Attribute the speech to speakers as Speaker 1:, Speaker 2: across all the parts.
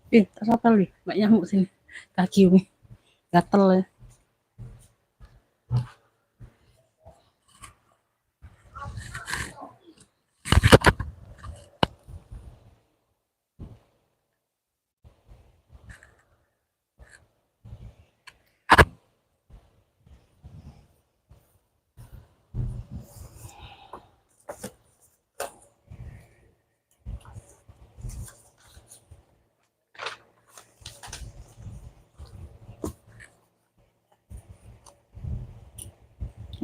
Speaker 1: Terapal nih, banyak nyamuk sini. Kaki umi, gatel ya.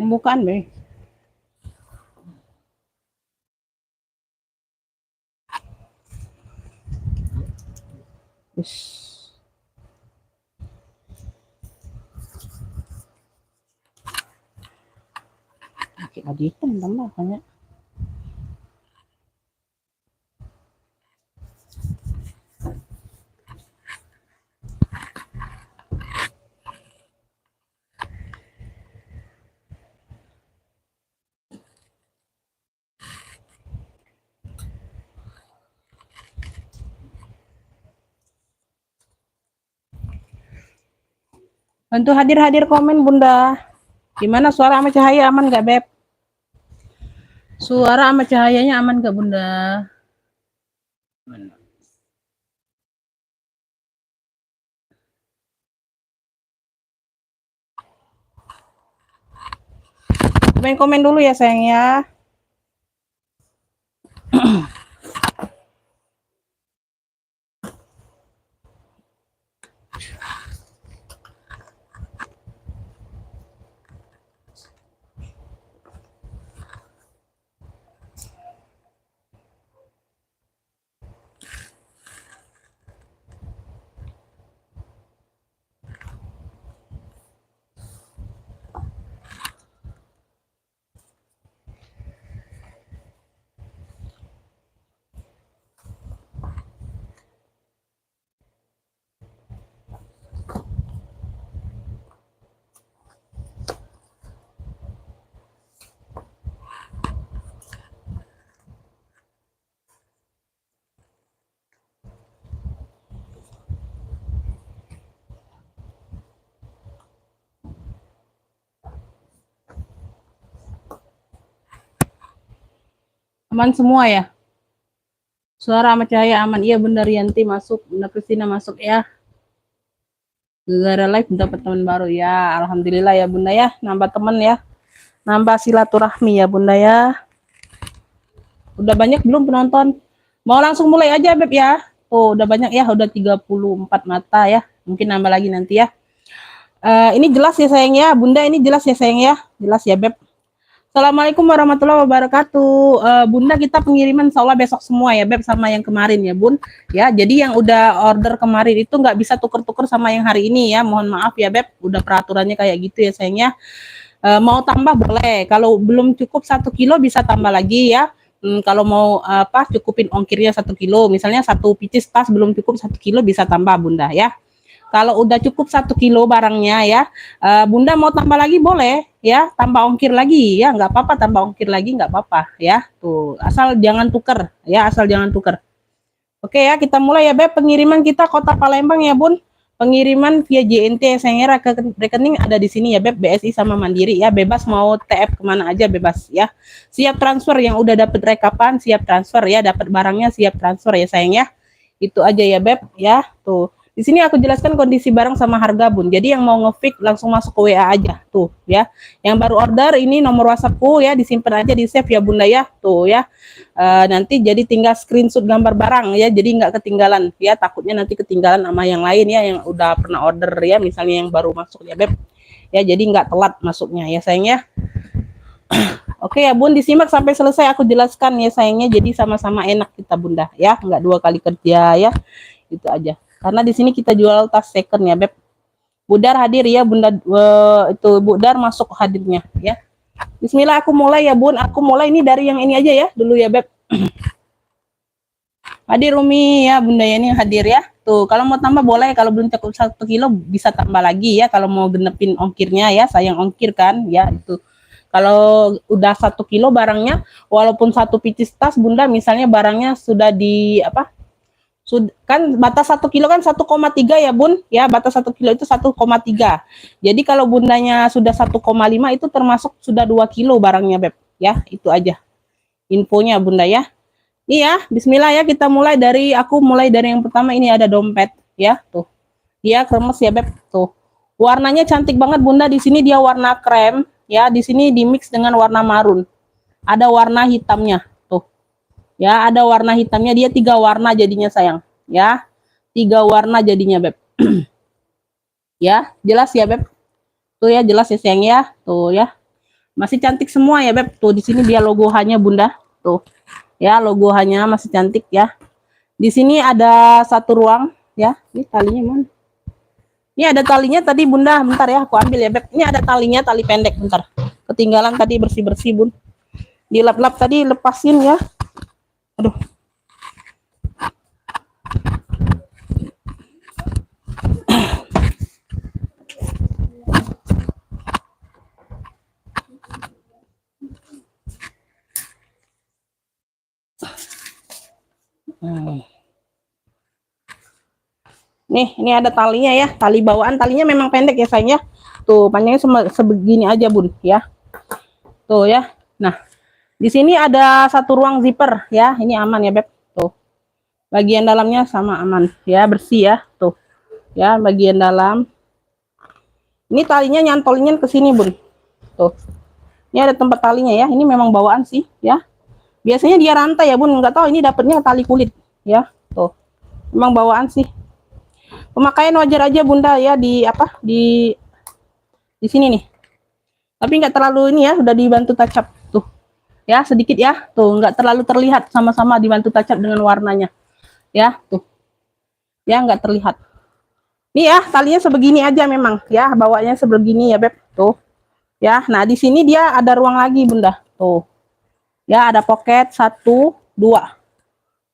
Speaker 1: Bukaan be. Ush. Kaki lagi hitam tambah banyak. Bantu hadir-hadir komen Bunda. Gimana suara sama cahaya aman gak Beb? Suara sama cahayanya aman gak Bunda? Komen-komen dulu ya sayang ya. Aman semua ya? Suara sama cahaya aman. Iya Bunda Rianti masuk, Bunda Kristina masuk ya. Gara live dapat teman baru ya. Alhamdulillah ya Bunda ya, nambah teman ya. Nambah silaturahmi ya Bunda ya. Udah banyak belum penonton? Mau langsung mulai aja Beb ya. Oh, udah banyak ya, udah 34 mata ya. Mungkin nambah lagi nanti ya. Ini jelas ya sayang ya, Bunda ini jelas ya sayang ya. Jelas ya Beb. Assalamualaikum warahmatullahi wabarakatuh. Bunda kita pengiriman insya Allah besok semua ya Beb sama yang kemarin ya Bun. Ya, jadi yang udah order kemarin itu nggak bisa tuker-tuker sama yang hari ini ya. Mohon maaf ya Beb, udah peraturannya kayak gitu ya sayangnya. Mau tambah boleh. Kalau belum cukup 1 kilo bisa tambah lagi ya. Kalau mau cukupin ongkirnya 1 kilo, misalnya satu picis tas belum cukup 1 kilo bisa tambah Bunda ya. Kalau udah cukup 1 kilo barangnya ya, Bunda mau tambah lagi boleh ya, tambah ongkir lagi ya, nggak apa-apa, tambah ongkir lagi nggak apa-apa ya. Tuh, asal jangan tuker ya, asal jangan tuker. Oke ya, kita mulai ya Beb. Pengiriman kita Kota Palembang ya Bun. Pengiriman via JNT saya ke rekening ada di sini ya Beb, BSI sama Mandiri ya, bebas mau TF kemana aja bebas ya. Siap transfer yang udah dapet rekapan, siap transfer ya, dapat barangnya siap transfer ya sayang ya. Itu aja ya Beb ya. Tuh. Di sini aku jelaskan kondisi barang sama harga Bun. Jadi yang mau nge-fix langsung masuk ke WA aja tuh ya. Yang baru order ini nomor WhatsAppku ya, disimpan aja di save ya Bunda ya. Tuh ya. Nanti jadi tinggal screenshot gambar barang ya, jadi nggak ketinggalan ya, takutnya nanti ketinggalan sama yang lain ya yang udah pernah order ya, misalnya yang baru masuk ya Beb ya, jadi nggak telat masuknya ya sayangnya. Oke ya Bun, disimak sampai selesai aku jelaskan ya sayangnya, jadi sama-sama enak kita Bunda ya, nggak 2 kali kerja ya, itu aja. Karena di sini kita jual tas second ya Beb. Budar hadir ya Bunda, itu Budar masuk hadirnya ya. Bismillah aku mulai ya Bun, aku mulai ini dari yang ini aja ya dulu ya Beb. Hadir Umi ya Bunda Yani hadir ya. Tuh kalau mau tambah boleh, kalau belum cukup 1 kilo bisa tambah lagi ya, kalau mau genepin ongkirnya ya, sayang ongkir kan ya itu. Kalau udah 1 kilo barangnya, walaupun satu picis tas Bunda misalnya barangnya sudah di Kan batas 1 kilo kan 1,3 ya bun ya, batas 1 kilo itu 1,3. Jadi kalau bundanya sudah 1,5 itu termasuk sudah 2 kilo barangnya beb ya. Itu aja infonya bunda ya. Iya, bismillah ya, kita mulai dari, aku mulai dari yang pertama. Ini ada dompet ya, tuh dia kremes ya beb, tuh warnanya cantik banget bunda. Di sini dia warna krem ya, di sini di mix dengan warna marun, ada warna hitamnya tuh ya, ada warna hitamnya. Dia 3 warna jadinya sayang ya, 3 warna jadinya beb. Ya jelas ya beb, tuh ya, jelas ya sayang ya, tuh ya, masih cantik semua ya beb. Tuh di sini dia logo hanya bunda, tuh ya, logo hanya masih cantik ya. Di sini ada 1 ruang ya. Ini talinya mana? Ini ada talinya tadi bunda, bentar ya aku ambil ya beb. Ini ada talinya, tali pendek, bentar ketinggalan tadi, bersih-bersih bun, dilap-lap tadi, lepasin ya. Aduh. Nih, ini ada talinya ya, tali bawaan. Talinya memang pendek ya sayang ya. Tuh panjangnya sebegini aja bun ya. Tuh ya. Nah, di sini ada 1 ruang zipper ya. Ini aman ya beb. Tuh. Bagian dalamnya sama aman ya, bersih ya. Tuh. Ya, bagian dalam. Ini talinya nyantolinnya ke sini bun. Tuh. Ini ada tempat talinya ya. Ini memang bawaan sih ya. Biasanya dia rantai ya bun, nggak tahu ini dapatnya tali kulit ya. Tuh. Memang bawaan sih. Pemakaian wajar aja bunda ya, di apa, di sini nih. Tapi nggak terlalu ini ya, sudah dibantu touch up tuh ya, sedikit ya. Tuh nggak terlalu terlihat, sama-sama dibantu touch up dengan warnanya ya. Tuh ya, nggak terlihat. Nih ya, talinya sebegini aja memang ya, bawanya sebegini ya beb. Tuh ya. Nah di sini dia ada ruang lagi bunda. Tuh ya, ada pocket 1, 2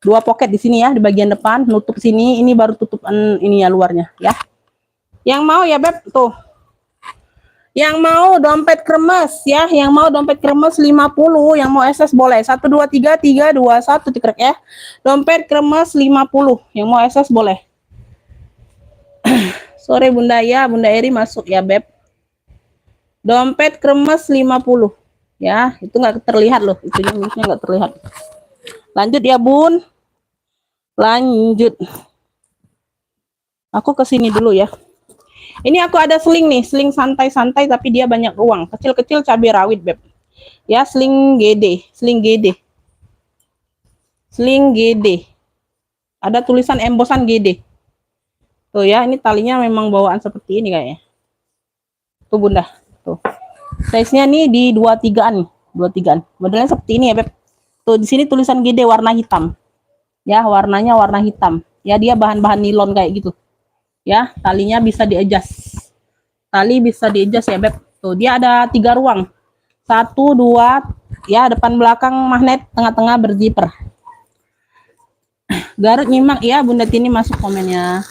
Speaker 1: pocket di sini ya, di bagian depan, nutup sini. Ini baru tutupan ini ya, luarnya ya. Yang mau ya beb, tuh yang mau dompet kremes ya, yang mau dompet kremes 50, yang mau SS boleh 1 2 3 3 2 1 tikrek ya. Dompet kremes 50, yang mau SS boleh. Sore bunda ya, bunda Eri masuk ya beb. Dompet kremes 50 ya, itu nggak terlihat loh, itunya minusnya nggak terlihat. Lanjut ya bun, lanjut. Aku kesini dulu ya. Ini aku ada sling nih, sling santai-santai tapi dia banyak ruang, kecil-kecil cabai rawit beb ya. Sling GD, sling GD, sling GD, ada tulisan embosan GD tuh ya. Ini talinya memang bawaan seperti ini kayaknya tuh bunda. Tuh size nya nih di 23an, 23an, modelnya seperti ini ya beb. Tuh di sini tulisan GD warna hitam ya, warnanya warna hitam ya. Dia bahan-bahan nilon kayak gitu ya. Talinya bisa di-adjust, tali bisa di-adjust ya beb. Tuh dia ada 3 ruang, 1 2 ya, depan belakang magnet, tengah-tengah berzipper. Garut nyimak ya bunda Tini, masuk komennya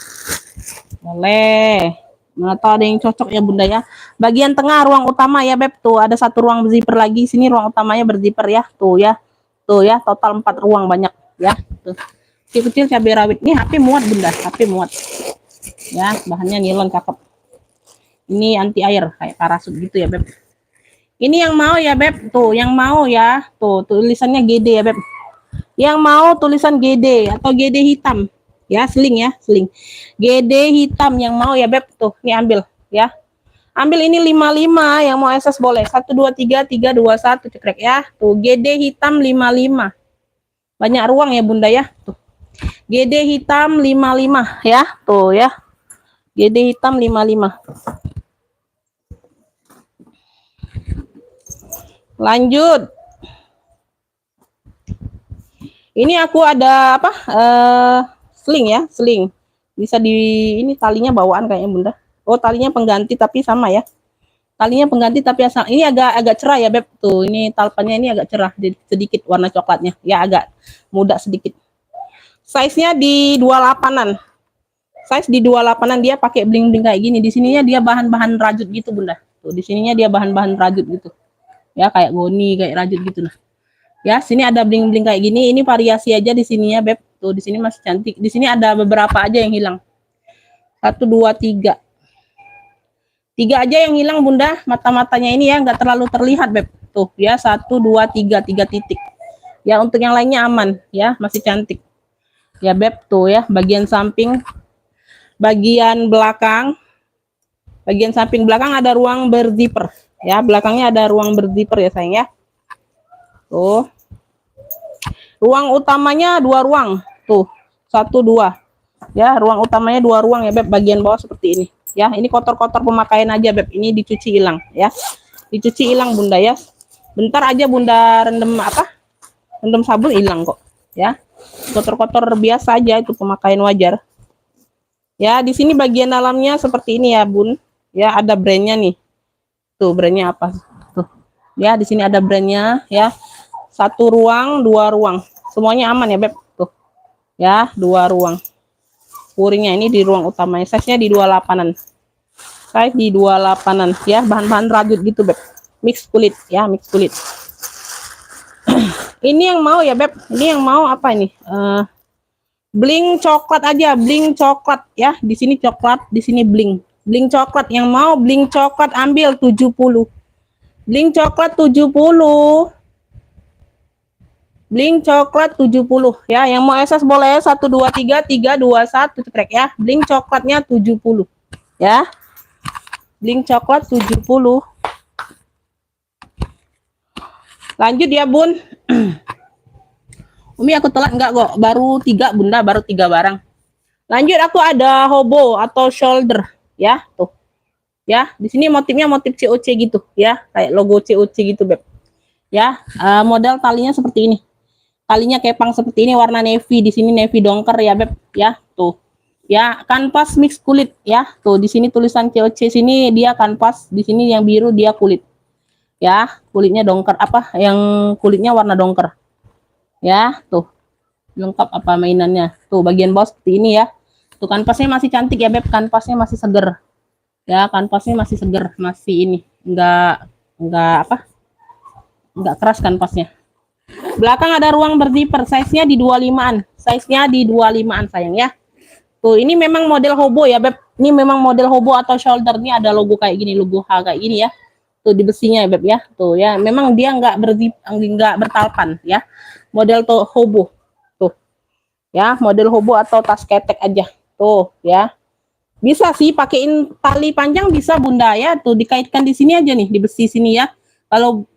Speaker 1: boleh. Mana tahu ada yang cocok ya bunda ya. Bagian tengah ruang utama ya beb. Tuh ada 1 ruang berzipper lagi, sini ruang utamanya berzipper ya. Tuh ya, tuh ya, total 4 ruang banyak ya. Tuh kecil-kecil cabai rawit. Ini HP muat bunda, HP muat ya, bahannya nilon cakep. Ini anti air kayak parasut gitu ya beb. Ini yang mau ya beb, tuh yang mau ya, tuh tulisannya GD ya beb. Yang mau tulisan GD atau GD hitam ya, sling ya, sling GD hitam yang mau ya beb. Tuh ini ambil ya, ambil ini 55, yang mau SS boleh 1 2 3 3 2 1 cekrek ya. Tuh GD hitam 55, banyak ruang ya bunda ya. Tuh GD hitam 55 ya, tuh ya, GD hitam 55. Lanjut. Ini aku ada apa? Sling ya, sling. Bisa di ini, talinya bawaan kayaknya bunda. Oh talinya pengganti tapi sama ya. Talinya pengganti tapi asal ini agak cerah ya beb. Tuh ini talpannya ini agak cerah sedikit warna coklatnya. Ya agak muda sedikit. Size-nya di 28-an. Size di 28-an, dia pakai bling-bling kayak gini. Di sininya dia bahan-bahan rajut gitu bunda. Tuh di sininya dia bahan-bahan rajut gitu. Ya kayak goni, kayak rajut gitu nah. Ya, sini ada bling-bling kayak gini. Ini variasi aja di sininya beb. Tuh di sini masih cantik. Di sini ada beberapa aja yang hilang. 1 2 3. 3 aja yang hilang Bunda. Mata-matanya ini ya nggak terlalu terlihat, Beb. Tuh ya 1 2 3, 3 titik. Ya untuk yang lainnya aman ya, masih cantik. Ya Beb, tuh ya bagian samping, bagian belakang. Bagian samping belakang ada ruang berzipper. Ya, belakangnya ada ruang berzipper ya sayang ya. Tuh. Ruang utamanya 2 ruang. Tuh, 1 2. Ya, ruang utamanya 2 ruang ya Beb, bagian bawah seperti ini. Ya, ini kotor-kotor pemakaian aja Beb. Ini dicuci hilang ya. Dicuci hilang Bunda ya. Bentar aja Bunda rendam Rendam sabun hilang kok ya. Kotor-kotor biasa aja, itu pemakaian wajar. Ya, di sini bagian dalamnya seperti ini ya, Bun. Ya, ada brandnya nih. Tuh, brandnya apa? Tuh. Ya, di sini ada brandnya ya. 1 ruang, 2 ruang. Semuanya aman ya, Beb. Tuh. Ya, 2 ruang. Puringnya ini di ruang utamanya. Size-nya di 28-an. Size di 28-an ya, bahan-bahan rajut gitu, Beb. Mix kulit ya, mix kulit. Ini yang mau ya, Beb. Ini yang mau apa ini? Bling coklat aja, bling coklat ya. Di sini coklat, di sini bling. Bling coklat, yang mau bling coklat ambil 70. Bling coklat 70. Bling coklat 70 ya. Yang mau SS boleh 1 2 3 3 2 1 cekrek ya. Bling coklatnya 70 ya. Bling coklat 70. Lanjut ya, Bun. Umi aku telat enggak kok, baru 3 Bunda, baru 3 barang. Lanjut aku ada hobo atau shoulder ya, tuh. Ya, di sini motifnya motif COC gitu ya, kayak logo COC gitu, Beb. Ya, model talinya seperti ini. Talinya kepang seperti ini, warna navy, di sini navy dongker ya, Beb, ya, tuh. Ya, kanvas mix kulit ya. Tuh di sini tulisan COC, sini dia kanvas, di sini yang biru dia kulit. Ya, kulitnya dongker yang kulitnya warna dongker. Ya, tuh lengkap apa mainannya. Tuh bagian bawah seperti ini ya. Tuh kanvasnya masih cantik ya Beb, kanvasnya masih seger. Ya, kanvasnya masih seger, masih ini. Enggak enggak keras kanvasnya. Belakang ada ruang berzipper, size-nya di 25-an. Size-nya di 25-an sayang ya. Tuh ini memang model hobo ya Beb. Ini memang model hobo atau shoulder, ini ada logo kayak gini, logo H kayak gini ya. Tuh di besinya ya Beb ya. Tuh ya, memang dia enggak bertalpan ya. Model tuh hobo. Tuh. Ya, model hobo atau tas ketek aja. Tuh, ya. Bisa sih pakein tali panjang bisa Bunda ya. Tuh dikaitkan di sini aja nih, di besi sini ya. Kalau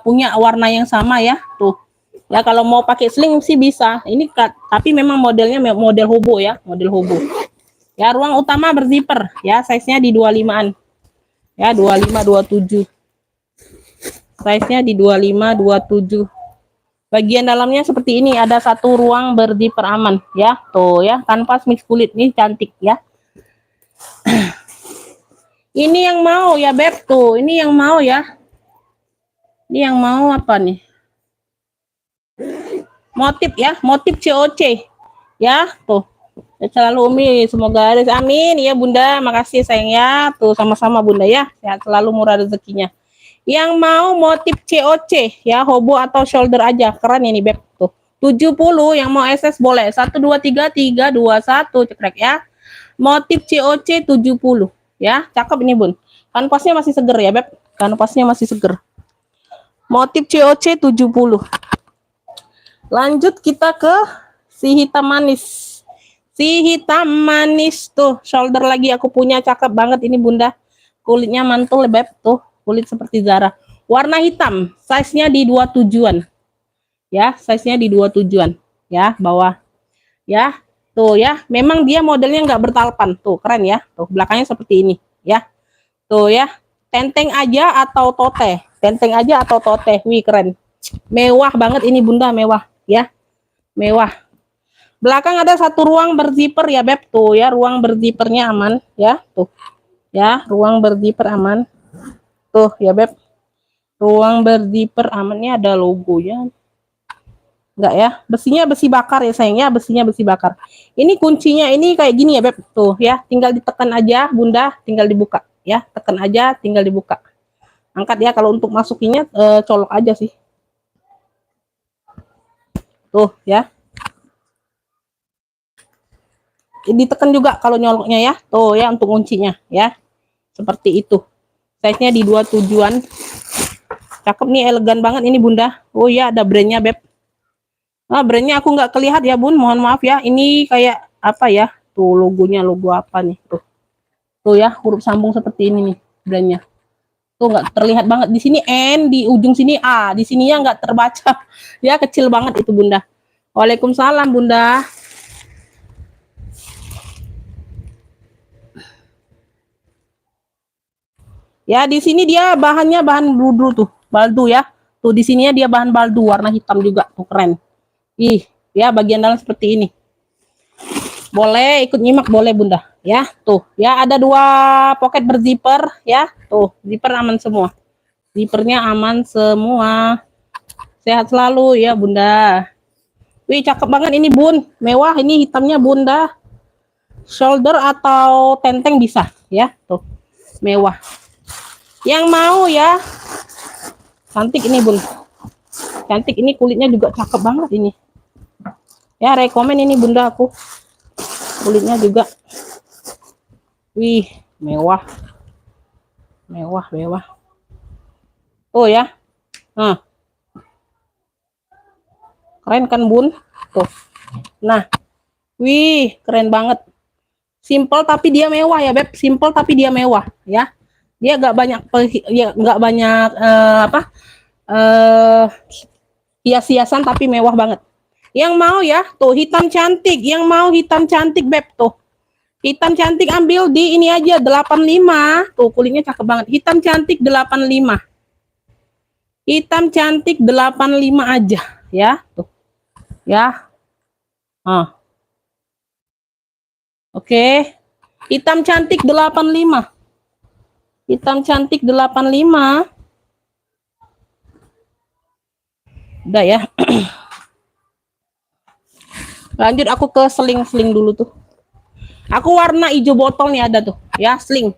Speaker 1: punya warna yang sama ya. Tuh. Ya kalau mau pakai sling sih bisa. Ini tapi memang modelnya model hobo ya, model hobo. Ya, ruang utama berzipper ya, size-nya di 25-an. Ya, 25 27. Size-nya di 25 27. Bagian dalamnya seperti ini, ada 1 ruang berzipper aman ya. Tuh ya, kanvas mix kulit ini cantik ya. Ini yang mau ya Beb, tuh ini yang mau ya. Ini yang mau apa nih? Motif ya, motif COC ya. Tuh selalu Umi, semoga ada, amin ya Bunda. Makasih sayang ya. Tuh sama-sama Bunda ya, sehat selalu, murah rezekinya. Yang mau motif COC ya, hobo atau shoulder aja, keren ini Beb. Tuh 70, yang mau SS boleh 1 2 3 3 2 1 cekrek ya. Motif COC 70 ya, cakep ini Bun. Kanvasnya masih seger ya Beb, kanvasnya masih seger. Motif COC 70. Lanjut kita ke si hitam manis. Si hitam manis tuh, shoulder lagi aku punya, cakep banget ini Bunda. Kulitnya mantul Beb, tuh kulit seperti Zara. Warna hitam, size-nya di 27-an. Ya, size-nya di 27-an. Ya, bawah. Ya, tuh ya. Memang dia modelnya nggak bertalpan. Tuh, keren ya. Tuh, belakangnya seperti ini. Ya, tuh ya. Tenteng aja atau tote. Tenteng aja atau tote. Wih, keren. Mewah banget ini Bunda, mewah. Ya, mewah. Belakang ada 1 ruang berzipper ya Beb. Tuh ya, ruang berzippernya aman. Ya, tuh. Ya, ruang berzipper aman. Tuh ya Beb, ruang berzipper amannya, ada logonya enggak ya, besinya besi bakar ya sayangnya, besinya besi bakar. Ini kuncinya ini kayak gini ya Beb, tuh ya, tinggal ditekan aja Bunda, tinggal dibuka ya, tekan aja tinggal dibuka, angkat ya. Kalau untuk masukinnya colok aja sih, tuh ya. ditekan juga kalau nyoloknya ya. Tuh ya, untuk kuncinya ya. Seperti itu. Size-nya di 27-an. Cakep nih, elegan banget ini Bunda. Oh ya, ada brandnya Beb. Nah, brandnya aku nggak kelihat ya Bun, mohon maaf ya. Ini kayak apa ya? Tuh logonya, logo apa nih? Tuh ya, huruf sambung seperti ini nih brandnya. Tuh nggak terlihat banget di sini N, di ujung sini A, di sininya nggak terbaca. Ya kecil banget itu Bunda. Waalaikumsalam Bunda. Ya di sini dia bahannya bahan bludru tuh, baldu ya. Tuh di sininya dia bahan baldu warna hitam juga, tuh keren. Ih, ya bagian dalam seperti ini. Boleh ikut nyimak boleh Bunda, ya. Tuh, ya ada 2 pocket berzipper ya. Tuh, zipper aman semua. Zippernya aman semua. Sehat selalu ya Bunda. Wih, cakep banget ini Bun. Mewah ini hitamnya Bunda. Shoulder atau tenteng bisa ya. Tuh. Mewah. Yang mau ya. Cantik ini Bun. Cantik ini, kulitnya juga cakep banget ini. Ya, rekomen ini Bunda aku. Kulitnya juga. Wih, mewah. Mewah, mewah. Oh ya. Nah. Keren kan Bun? Tuh. Nah. Wih, keren banget. Simple tapi dia mewah ya Beb. Simple tapi dia mewah ya. Dia nggak banyak ya, nggak banyak apa? Hias-hiasan tapi mewah banget. Yang mau ya, tuh hitam cantik. Yang mau hitam cantik Beb tuh. Hitam cantik ambil di ini aja 85. Tuh kulitnya cakep banget. Hitam cantik 85. Hitam cantik 85 aja ya, tuh. Ya. Oke. Hitam cantik 85. Hitam cantik 85. Udah ya. Lanjut aku ke sling dulu tuh. Aku warna hijau botol nih ada tuh, ya, sling.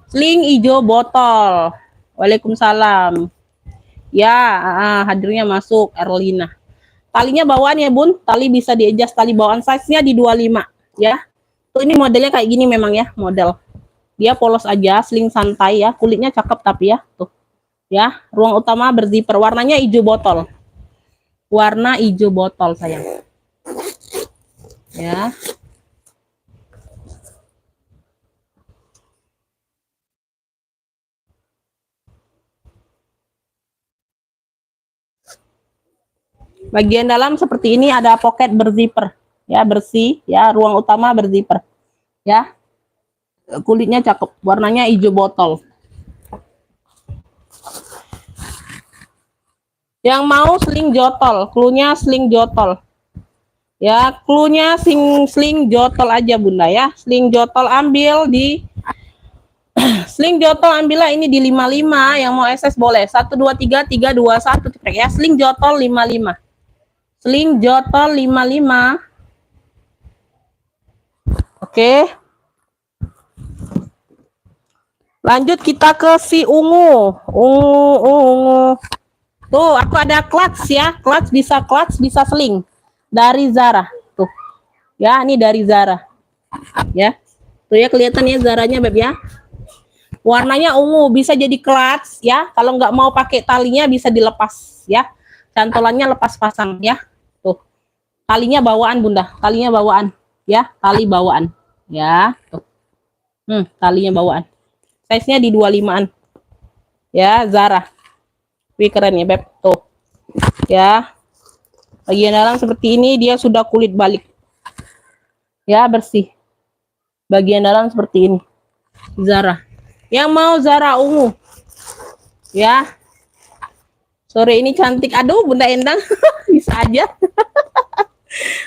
Speaker 1: Sling hijau botol. Waalaikumsalam. Ya, hadirnya masuk Erlina. Talinya bawaan ya, Bun. Tali bisa di-adjust, tali bawaan size-nya di 25, ya. Tuh ini modelnya kayak gini memang ya, model. Dia polos aja, sling santai ya. Kulitnya cakep tapi ya, tuh. Ya, ruang utama berzipper, warnanya hijau botol. Warna hijau botol sayang. Ya. Bagian dalam seperti ini ada pocket berzipper. Ya, bersih ya, ruang utama berzipper. Ya. Kulitnya cakep, warnanya hijau botol. Yang mau sling jotol, cluenya sling jotol. Ya, cluenya sling jotol aja Bunda ya. Sling jotol ambil di sling jotol ambillah ini di 55, yang mau SS boleh. 1 2 3 3 2 1 cekrek ya. Sling jotol 55. Sling jotol 55. Oke. Lanjut kita ke si ungu. Ungu. Tuh, aku ada clutch ya. Clutch bisa sling. Dari Zara. Tuh. Ya, ini dari Zara. Ya. Tuh ya, kelihatan ya Zaranya Beb ya. Warnanya ungu, bisa jadi clutch ya. Kalau nggak mau pakai talinya bisa dilepas ya. Cantolannya lepas pasang ya. Tuh. Talinya bawaan Bunda, talinya bawaan ya, tali bawaan. Ya, tuh. Talinya bawaan. Size-nya di 25-an. Ya, Zara. Wih, keren ya Beb. Tuh. Ya. Bagian dalam seperti ini, dia sudah kulit balik. Ya, bersih. Bagian dalam seperti ini. Zara. Yang mau Zara ungu. Ya. Sore ini cantik. Aduh, Bunda Endang. Bisa aja.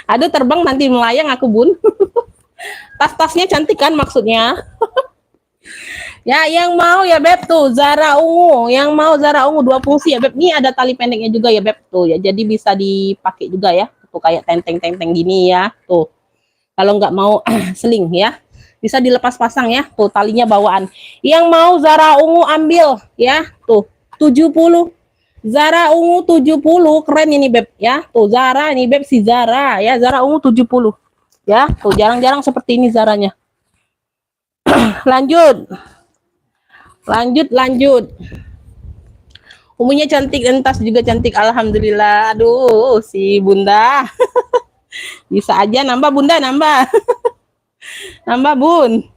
Speaker 1: Aduh, terbang nanti melayang aku, Bun. Tas-tasnya cantik kan maksudnya. Ya, yang mau ya Beb tuh Zara ungu, yang mau Zara ungu 2 fungsi ya Beb. Ini ada tali pendeknya juga ya Beb tuh ya. Jadi bisa dipakai juga ya. Tuh kayak tenteng-tenteng gini ya. Tuh. Kalau nggak mau sling ya. Bisa dilepas pasang ya. Tuh talinya bawaan. Yang mau Zara ungu ambil ya. Tuh 70. Zara ungu 70, keren ini Beb ya. Tuh Zara ini Beb si Zara ya. Zara ungu 70. Ya, tuh jarang-jarang seperti ini Zaranya. Lanjut. Lanjut. Umumnya cantik dan tas juga cantik, alhamdulillah. Aduh, si Bunda. Bisa aja nambah Bunda, nambah. Nambah Bun.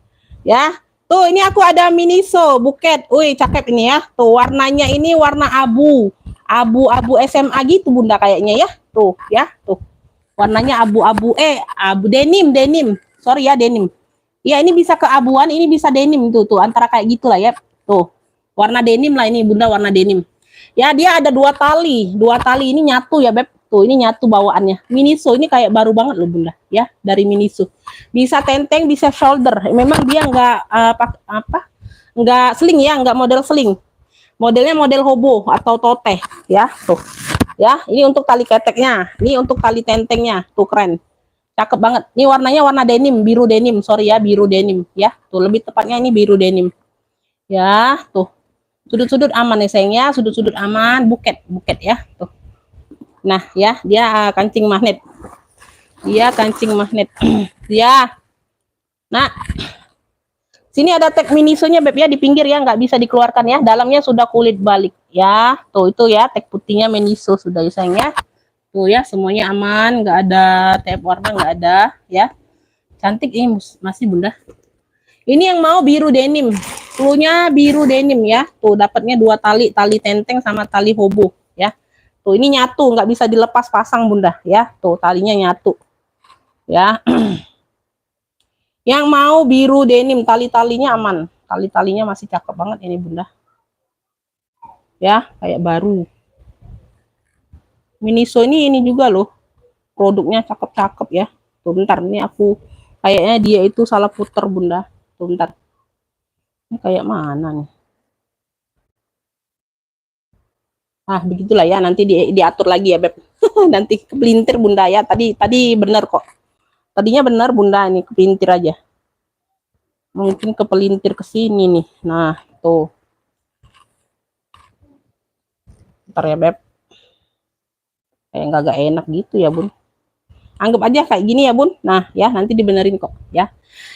Speaker 1: Ya. Tuh, ini aku ada Miniso buket. Wih, cakep ini ya. Tuh, warnanya ini warna abu. Abu-abu SMA gitu Bunda kayaknya ya. Tuh, ya. Tuh. Warnanya abu-abu abu denim. Sorry ya, denim. Ya, ini bisa keabuan, ini bisa denim tuh antara kayak gitulah ya. Tuh. Warna denim lah ini Bunda, warna denim. Ya, dia ada dua tali ini nyatu ya Beb. Tuh, ini nyatu bawaannya. Miniso ini kayak baru banget loh Bunda ya, dari Miniso. Bisa tenteng, bisa shoulder. Memang dia nggak sling ya, nggak model sling. Modelnya model hobo atau toteh ya. Tuh. Ya, ini untuk tali keteknya, ini untuk tali tentengnya. Tuh keren. Cakep banget. Ini warnanya warna denim, biru denim. Sorry ya, biru denim ya. Tuh, lebih tepatnya ini biru denim. Ya, tuh. Sudut-sudut aman ya sayangnya, sudut-sudut aman, buket ya. Tuh. Nah, ya, dia kancing magnet. Dia kancing magnet. Ya. Nah, sini ada tag Minisonya Beb ya, di pinggir ya, nggak bisa dikeluarkan ya. Dalamnya sudah kulit balik ya. Tuh, itu ya tag putihnya Miniso sudah ya sayangnya. Tuh ya, semuanya aman, nggak ada tag warna, nggak ada ya. Cantik ini masih Bunda. Ini yang mau biru denim. Cluenya biru denim ya. Tuh, dapatnya dua tali tenteng sama tali hobo ya. Tuh, ini nyatu, nggak bisa dilepas pasang Bunda ya. Tuh, talinya nyatu. Ya. Yang mau biru denim, tali-talinya aman. Tali-talinya masih cakep banget ini Bunda. Ya, kayak baru. Miniso ini juga loh. Produknya cakep-cakep ya. Tuh, bentar, ini aku kayaknya dia itu salah puter Bunda. Tuh, bentar. Ini kayak mana nih? Ah, begitulah ya, nanti diatur lagi ya Beb. Nanti kepelintir Bunda ya. Tadi benar kok. Tadinya benar Bunda, ini kepelintir aja. Mungkin kepelintir ke sini nih. Nah, tuh. Bentar ya Beb. Kayak nggak enak gitu ya Bun. Anggap aja kayak gini ya Bun. Nah ya, nanti dibenerin kok ya.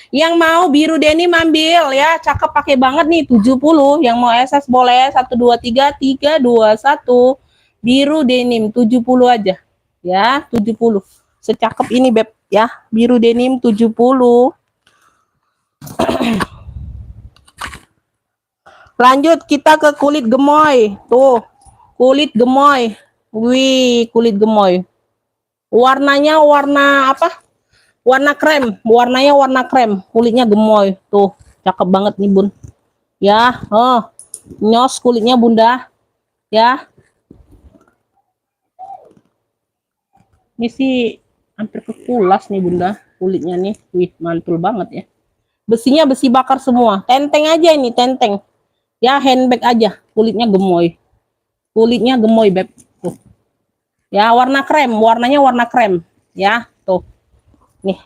Speaker 1: Yang mau biru denim ambil ya, cakep pakai banget nih 70. Yang mau SS boleh 1 2 3 3 2 1. Biru denim 70 aja. Ya, 70. Secakep ini Beb ya. Biru denim 70. Lanjut kita ke kulit gemoy. Tuh. Kulit gemoy. Wih, kulit gemoy. Warnanya warna apa? Warna krem, warnanya warna krem, kulitnya gemoy. Tuh, cakep banget nih Bun. Ya, nyos kulitnya Bunda. Ya. Ini sih hampir kekulas nih Bunda, kulitnya nih. Wih, mantul banget ya. Besinya besi bakar semua. Tenteng aja ini, tenteng. Ya, handbag aja, kulitnya gemoy. Kulitnya gemoy, Beb. Tuh. Ya, warna krem, warnanya warna krem. Ya, tuh. Nih.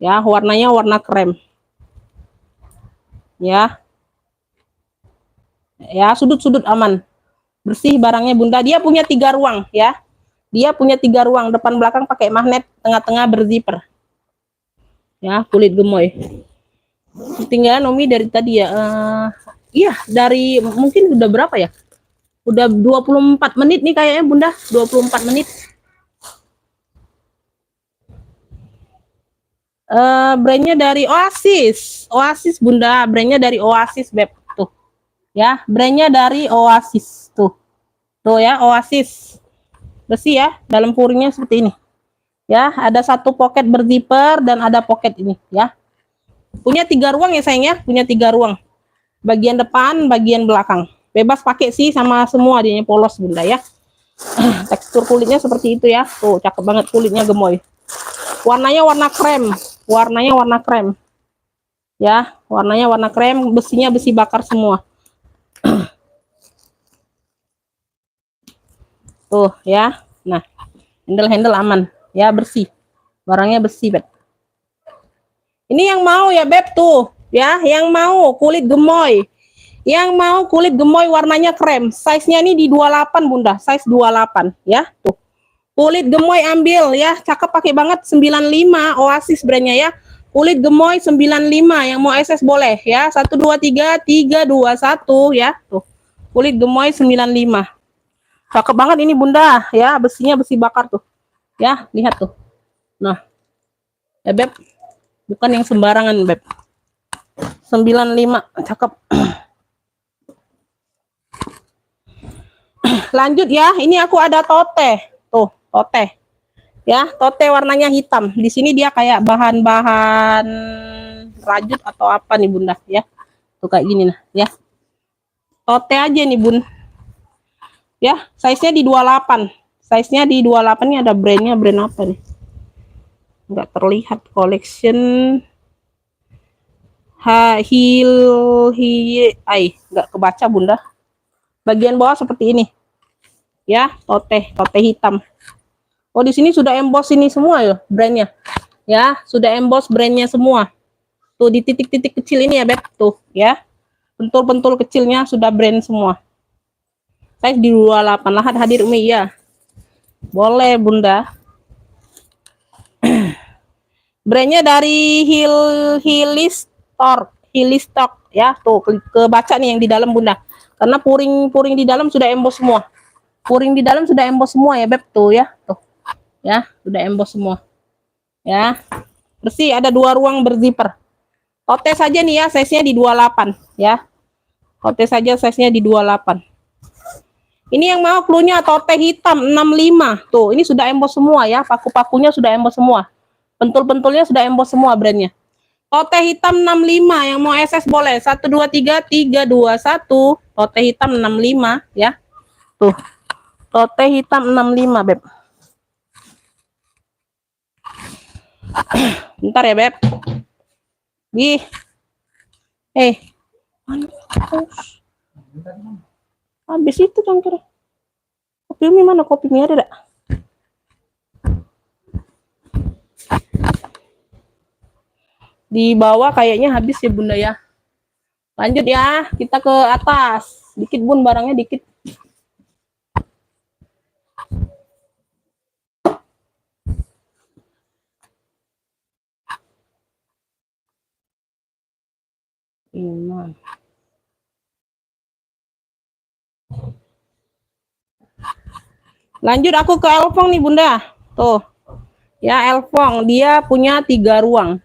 Speaker 1: Ya, warnanya warna krem. Ya. Ya, sudut-sudut aman. Bersih barangnya Bunda. Dia punya 3 ruang ya. Dia punya 3 ruang, depan belakang pakai magnet, tengah-tengah berzipper. Ya, kulit gemoy. Tinggal Nomi dari tadi ya. Iya, dari mungkin udah berapa ya? Udah 24 menit nih kayaknya Bunda, 24 menit. Brandnya dari Oasis. Oasis Bunda, brandnya dari Oasis Beb. Tuh. Ya, brandnya dari Oasis. Tuh. Tuh ya, Oasis. Besi ya, dalam puringnya seperti ini. Ya, ada satu pocket berzipper dan ada pocket ini ya. Punya 3 ruang ya sayang ya, punya 3 ruang. Bagian depan, bagian belakang. Bebas pakai sih sama semua, dia polos Bunda ya. Tekstur kulitnya seperti itu ya. Tuh, cakep banget kulitnya gemoy. Warnanya warna krem. Warnanya warna krem. Ya, warnanya warna krem, besinya besi bakar semua. Tuh ya. Nah, handle aman. Ya, bersih. Barangnya bersih, Beb. Ini yang mau ya, Beb tuh. Ya, yang mau kulit gemoy. Yang mau kulit gemoy warnanya krem. Size-nya ini di 28 Bunda, size 28 ya. Tuh. Kulit gemoy ambil ya, cakep pakai banget 95 Oasis brandnya ya. Kulit gemoy 95 yang mau SS boleh ya. 123 321 ya. Tuh. Kulit gemoy 95. Cakep banget ini Bunda ya, besinya besi bakar tuh. Ya, lihat tuh. Nah. Ya Beb. Bukan yang sembarangan Beb. 95 cakep. Lanjut ya, ini aku ada tote. Tuh, tote. Ya, tote warnanya hitam. Di sini dia kayak bahan-bahan rajut atau apa nih Bunda ya. Tuh kayak gini nah, ya. Tote aja nih Bun. Ya, size-nya di 28. Size-nya di 28 nih ada brandnya, brand apa nih? Enggak terlihat. Collection enggak kebaca Bunda. Bagian bawah seperti ini. Ya, tote hitam. Oh, di sini sudah emboss ini semua ya brandnya. Ya, sudah emboss brandnya semua. Tuh di titik-titik kecil ini ya, Beb. Tuh, ya. Pentul-pentul kecilnya sudah brand semua. Size di 28. Lahat hadir Umi ya. Boleh, Bunda. Brandnya dari Hillistork ya. Tuh, kebaca nih yang di dalam Bunda. Karena puring di dalam sudah emboss semua. Puring di dalam sudah emboss semua ya, Beb. Tuh ya. Tuh. Ya, sudah emboss semua. Ya. Bersih, ada 2 ruang berzipper. Tote saja nih ya, size-nya di 28 ya. Tote saja size-nya di 28. Ini yang mau clue-nya tote hitam 65. Tuh, ini sudah emboss semua ya. Paku-pakunya sudah emboss semua. Pentul-pentulnya sudah emboss semua brandnya. Tote hitam 65 yang mau SS boleh. 123 321. Tote hitam 65 ya. Tuh. Tote hitam 65, Beb. Bentar ya, Beb. Habis itu cangkir. Kopi mie mana? Kopi mie ada gak? Di bawah kayaknya habis ya Bunda ya. Lanjut ya, kita ke atas. Dikit Bun, barangnya dikit. Iman. Lanjut aku ke Elfong nih Bunda. Tuh. Ya Elfong, dia punya 3 ruang.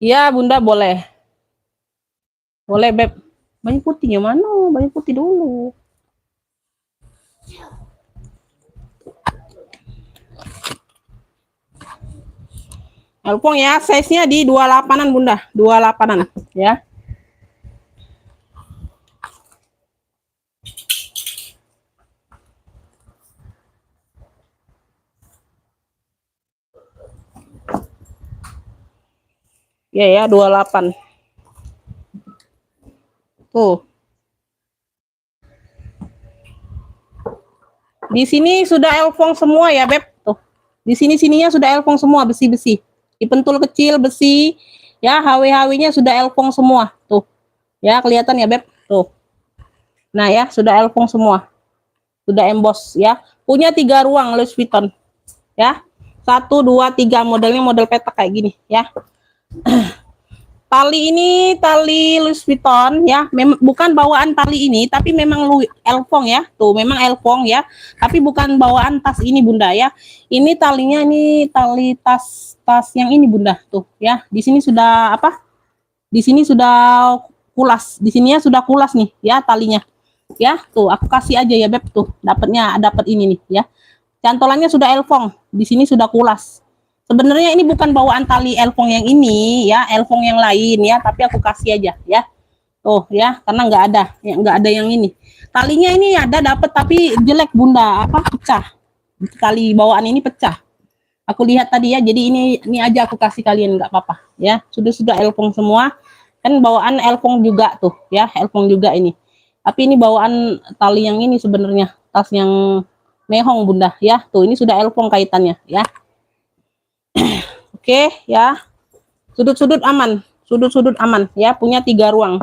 Speaker 1: Ya Bunda boleh. Boleh Beb. Banyak putihnya mana? Banyak putih dulu. Elfong ya, size-nya di 28-an Bunda. 28-an ya. Ya 28. Tuh. Di sini sudah Elfong semua ya, Beb. Tuh. Di sininya sudah Elfong semua, besi-besi. Di pentul kecil besi, ya HW-HW-nya sudah Elfong semua. Tuh. Ya, kelihatan ya, Beb. Tuh. Nah, ya, sudah Elfong semua. Sudah emboss ya. Punya 3 ruang Louis Vuitton. Ya. 1 2 3 modelnya model petak kayak gini, ya. Tali ini tali Louis Vuitton ya, bukan bawaan tali ini, tapi memang Elfong ya, tuh memang Elfong ya, tapi bukan bawaan tas ini Bunda ya. Ini talinya ini tali tas yang ini Bunda, tuh ya. Di sini sudah apa? Di sini sudah kulas, di sininya sudah kulas nih ya talinya. Ya, tuh aku kasih aja ya Beb tuh, dapat ini nih ya. Cantolannya sudah Elfong, di sini sudah kulas. Sebenarnya ini bukan bawaan tali Elfong yang ini ya, Elfong yang lain ya, tapi aku kasih aja ya. Tuh ya, karena nggak ada yang ini. Talinya ini ada dapat tapi jelek Bunda, apa pecah. Tali bawaan ini pecah. Aku lihat tadi ya, jadi ini aja aku kasih kalian nggak apa-apa ya. Sudah Elfong semua. Kan bawaan Elfong juga tuh ya, Elfong juga ini. Tapi ini bawaan tali yang ini sebenarnya, tas yang mehong Bunda ya. Tuh ini sudah Elfong kaitannya ya. Oke ya, sudut-sudut aman ya, punya 3 ruang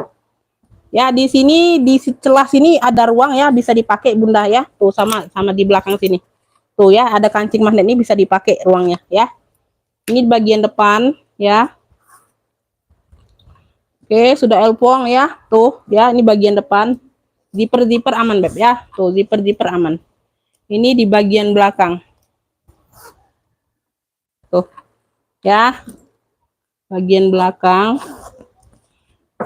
Speaker 1: Ya, di sini di celah sini ada ruang ya, bisa dipakai Bunda ya. Tuh sama di belakang sini. Tuh ya, ada kancing magnet ini bisa dipakai ruangnya ya. Ini bagian depan ya. Oke, sudah elpong ya. Tuh ya, ini bagian depan. Zipper aman Beb ya. Tuh, zipper aman. Ini di bagian belakang. Tuh. Ya. Bagian belakang.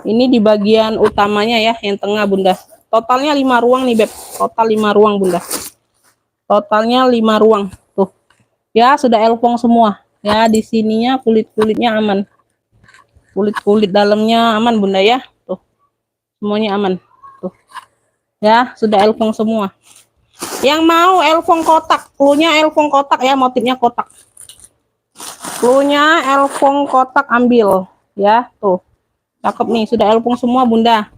Speaker 1: Ini di bagian utamanya ya, yang tengah Bunda. Totalnya 5 ruang nih Beb. Total 5 ruang Bunda. Totalnya 5 ruang. Tuh. Ya, sudah elpong semua. Ya, di sininya kulit-kulitnya aman. Kulit-kulit dalamnya aman Bunda ya. Tuh. Semuanya aman. Tuh. Ya, sudah elpong semua. Yang mau elpong kotak, cluenya elpong kotak ya, motifnya kotak. Cluenya elpong kotak ambil ya, tuh. Cakep nih, sudah elpong semua Bunda.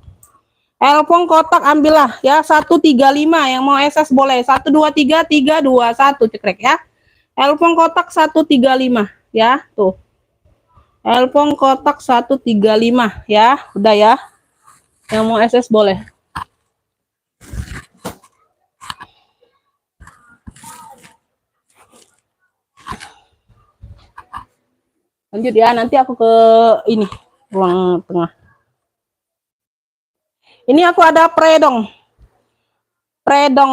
Speaker 1: Elpong kotak ambillah ya, 135 yang mau SS boleh. 123 321 cekrek ya. Elpong kotak 135 ya, tuh. Elpong kotak 135 ya, udah ya. Yang mau SS boleh. Lanjut ya, nanti aku ke ini ruang tengah. Ini aku ada predong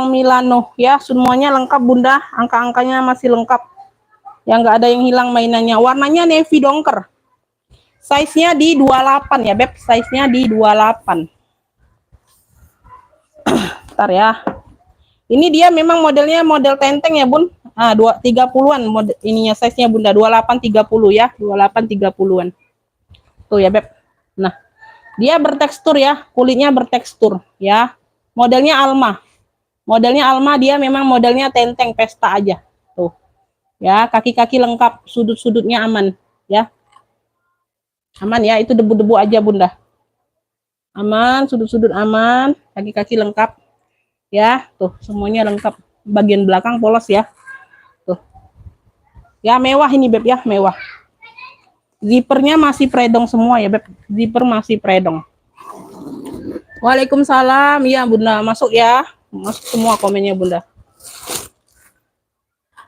Speaker 1: Milano ya, semuanya lengkap Bunda, angka-angkanya masih lengkap. Yang nggak ada yang hilang mainannya. Warnanya navy dongker. Size-nya di 28 ya Beb, size-nya di 28. Bentar ya. Ini dia memang modelnya model tenteng ya Bun. 30-an model ininya, size-nya Bunda, 28 30 ya, 28 30-an. Tuh ya Beb. Nah, dia bertekstur ya, kulitnya bertekstur ya. Modelnya Alma. Modelnya Alma, dia memang modelnya tenteng pesta aja. Tuh. Ya, kaki-kaki lengkap, sudut-sudutnya aman ya. Aman ya, itu debu-debu aja Bunda. Aman, sudut-sudut aman, kaki-kaki lengkap. Ya, tuh semuanya lengkap. Bagian belakang polos ya. Tuh. Ya, mewah ini Beb ya, mewah. Zippernya masih predong semua ya Beb. Zipper masih predong. Waalaikumsalam. Ya Bunda, masuk ya. Masuk semua komennya Bunda.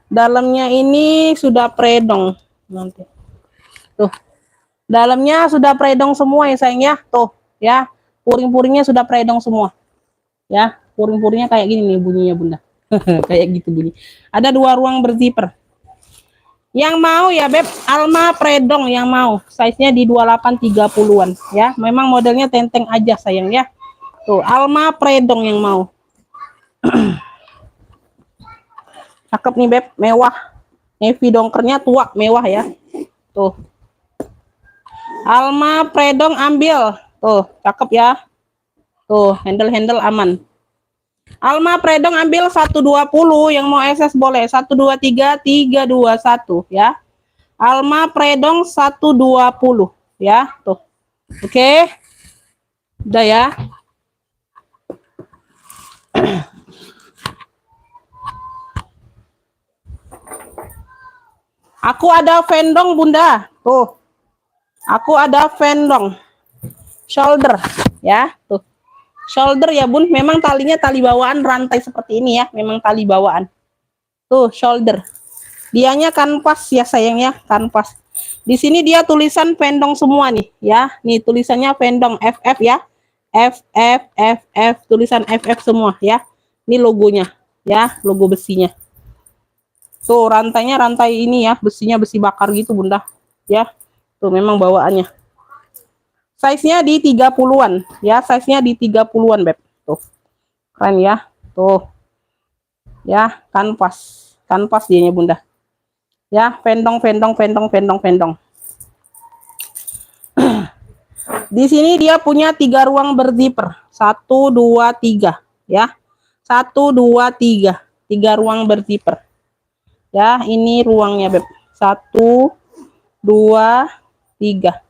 Speaker 1: Dalamnya ini sudah predong nanti. Tuh. Dalamnya sudah predong semua ya sayang ya. Tuh, ya. Puring-puringnya sudah predong semua. Ya, puring-puringnya kayak gini nih bunyinya Bunda. Kayak gitu bunyi. Ada 2 ruang berzipper. Yang mau ya Beb, Alma predong yang mau. Size-nya di 28 30-an ya. Memang modelnya tenteng aja sayang ya. Tuh, Alma predong yang mau. Cakep nih Beb, mewah. Navy dongkernya tua, mewah ya. Tuh. Alma predong ambil. Tuh, cakep ya. Tuh, handle-handle aman. Alma predong ambil 120, yang mau SS boleh. 123 321 ya. Alma predong 120 ya, tuh. Oke. Udah ya. Aku ada vendong Bunda. Tuh. Aku ada vendong. Shoulder ya, tuh. Shoulder ya Bun, memang talinya tali bawaan rantai seperti ini ya, memang tali bawaan. Tuh, shoulder. Dianya kanvas ya sayang ya, kanvas. Di sini dia tulisan vendong semua nih ya. Nih tulisannya vendong FF ya. FF tulisan FF semua ya. Ini logonya ya, logo besinya. Tuh rantainya rantai ini ya, besinya besi bakar gitu Bunda. Ya. Tuh memang bawaannya. Size-nya di 30-an ya, size-nya di 30-an Beb. Tuh. Keren ya. Tuh. Ya, kanvas. Kanvas dianya Bunda. Ya, vendong. Di sini dia punya 3 ruang berzipper. 1 2 3 ya. 1 2 3. 3 ruang berzipper. Ya, ini ruangnya Beb. 1 2 3.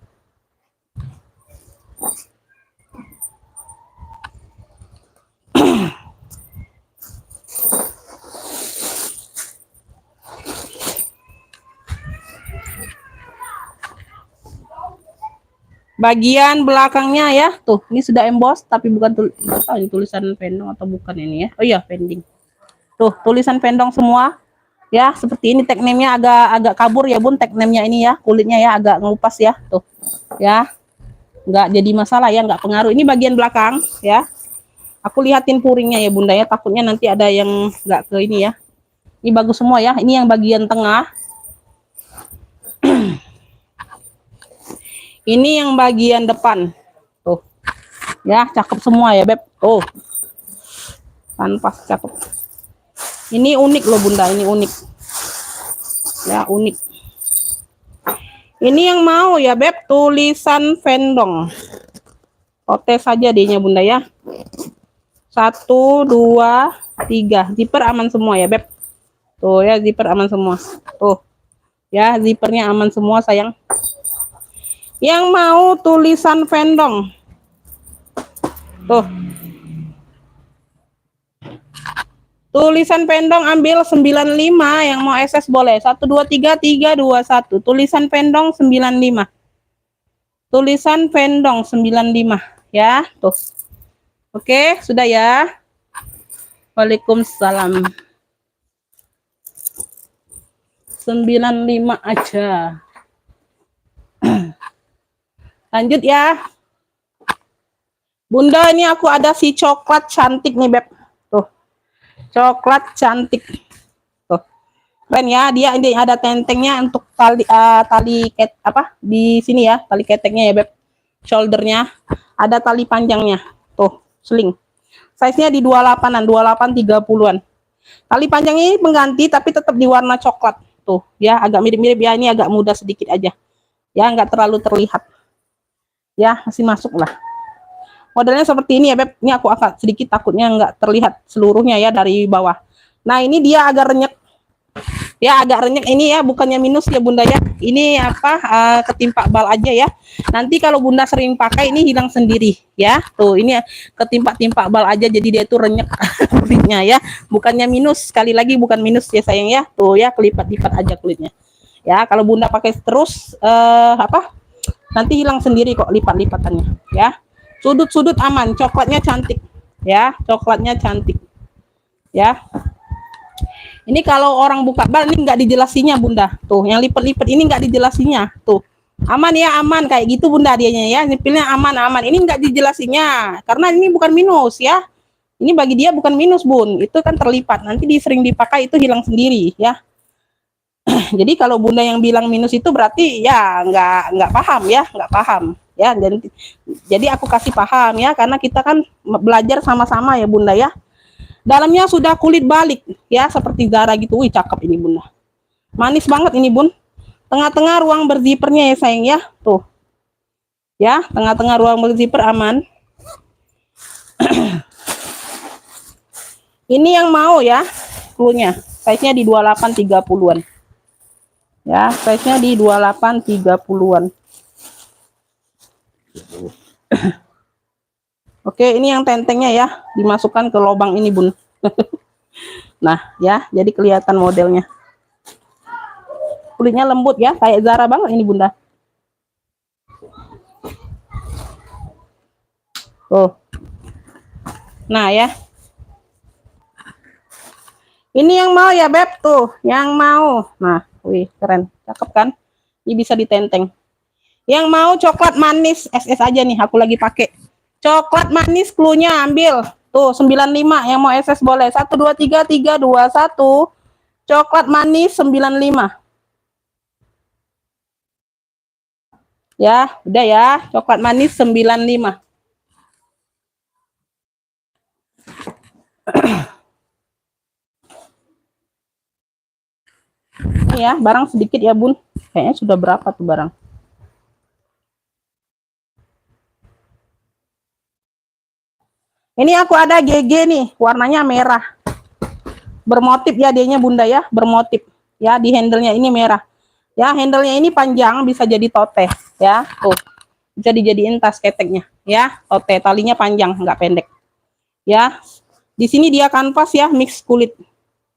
Speaker 1: Bagian belakangnya ya, tuh ini sudah emboss tapi bukan tulisan pendong atau bukan ini ya. Oh iya, pending. Tuh tulisan pendong semua ya, seperti ini. Tag name-nya agak kabur ya bun, tag name-nya ini ya, kulitnya ya agak ngelupas ya, tuh ya, nggak jadi masalah ya, nggak pengaruh. Ini bagian belakang ya, aku lihatin puringnya ya bunda ya, takutnya nanti ada yang nggak ke ini ya. Ini bagus semua ya. Ini yang bagian tengah. Ini yang bagian depan. Tuh. Ya, cakep semua ya, Beb. Tuh. Kanvas cakep. Ini unik loh, Bunda. Ini unik. Ya, unik. Ini yang mau ya, Beb, tulisan vendong. Oke saja D-nya, Bunda ya. 1, 2, 3. Zipper aman semua ya, Beb. Tuh ya, zipper aman semua. Tuh. Ya, zippernya aman semua, sayang. Yang mau tulisan vendong. Tuh. Tulisan pendong ambil 95, yang mau SS boleh. 1 2 3 3 2 1. Tulisan pendong 95. Tulisan pendong 95 ya, tuh. Oke, sudah ya. Waalaikumsalam. 95 aja. Lanjut ya. Bunda, ini aku ada si coklat cantik nih, Beb. Tuh. Coklat cantik. Tuh. Keren ya, dia ini ada tentengnya untuk tali di sini ya, tali keteknya ya, Beb. Shouldernya ada tali panjangnya. Tuh, sling. Size-nya di 28-an, 28 30-an. Tali panjang ini pengganti tapi tetap di warna coklat. Tuh, ya agak mirip-mirip ya, ini agak muda sedikit aja. Ya, nggak terlalu terlihat. Ya, masih masuk lah. Modelnya seperti ini ya, Beb. Ini aku angkat sedikit, takutnya nggak terlihat seluruhnya ya dari bawah. Nah, ini dia agak renyek. Ya, agak renyek ini ya, bukannya minus ya, Bunda ya. Ini ketimpa bal aja ya. Nanti kalau Bunda sering pakai ini hilang sendiri ya. Tuh, ini ketimpa-timpa bal aja, jadi dia tuh renyek kulitnya ya. Bukannya minus, sekali lagi bukan minus ya, sayang ya. Tuh ya, kelipat-lipat aja kulitnya. Ya, kalau Bunda pakai terus nanti hilang sendiri kok lipat-lipatannya ya. Sudut-sudut aman, coklatnya cantik ya, coklatnya cantik ya. Ini kalau orang buka bal ini nggak dijelasinya, Bunda. Tuh, yang lipat-lipat ini nggak dijelasinya. Tuh, aman ya, aman kayak gitu, Bunda, dianya ya. Nipilnya aman-aman. Ini nggak dijelasinya karena ini bukan minus ya. Ini bagi dia bukan minus, Bun. Itu kan terlipat. Nanti sering dipakai itu hilang sendiri ya. Jadi kalau Bunda yang bilang minus itu berarti ya nggak paham ya, nggak paham ya. Dan jadi aku kasih paham ya, karena kita kan belajar sama-sama ya, Bunda ya. Dalamnya sudah kulit balik ya, seperti Zara gitu. Wih, cakep ini, Bunda. Manis banget ini, Bun. Tengah-tengah ruang berzipernya ya, sayang ya. Tuh. Ya, tengah-tengah ruang berziper aman. Ini yang mau ya, cluenya. Size-nya di 28 30-an. Ya, size-nya di 28 30-an. Oke, ini yang tentengnya ya, dimasukkan ke lubang ini, Bun. Nah, ya, jadi kelihatan modelnya. Kulitnya lembut ya, kayak Zara banget ini, Bunda. Tuh. Nah, ya. Ini yang mau ya, Beb, tuh, yang mau. Nah, wih, keren. Cakep kan? Ini bisa ditenteng. Yang mau coklat manis SS aja nih, aku lagi pakai. Coklat manis cluenya ambil. Tuh 95, yang mau SS boleh. 1 2 3 3 2 1. Coklat manis 95. Ya, udah ya. Coklat manis 95. Ini ya, barang sedikit ya, Bun. Kayaknya sudah berapa tuh barang? Ini aku ada GG nih, warnanya merah. Bermotif ya dia-nya, Bunda ya, bermotif. Ya, di handle-nya ini merah. Ya, handle-nya ini panjang, bisa jadi tote ya. Tuh. Bisa dijadiin tas keteknya ya. Tote, talinya panjang, nggak pendek. Ya. Di sini dia kanvas ya, mix kulit.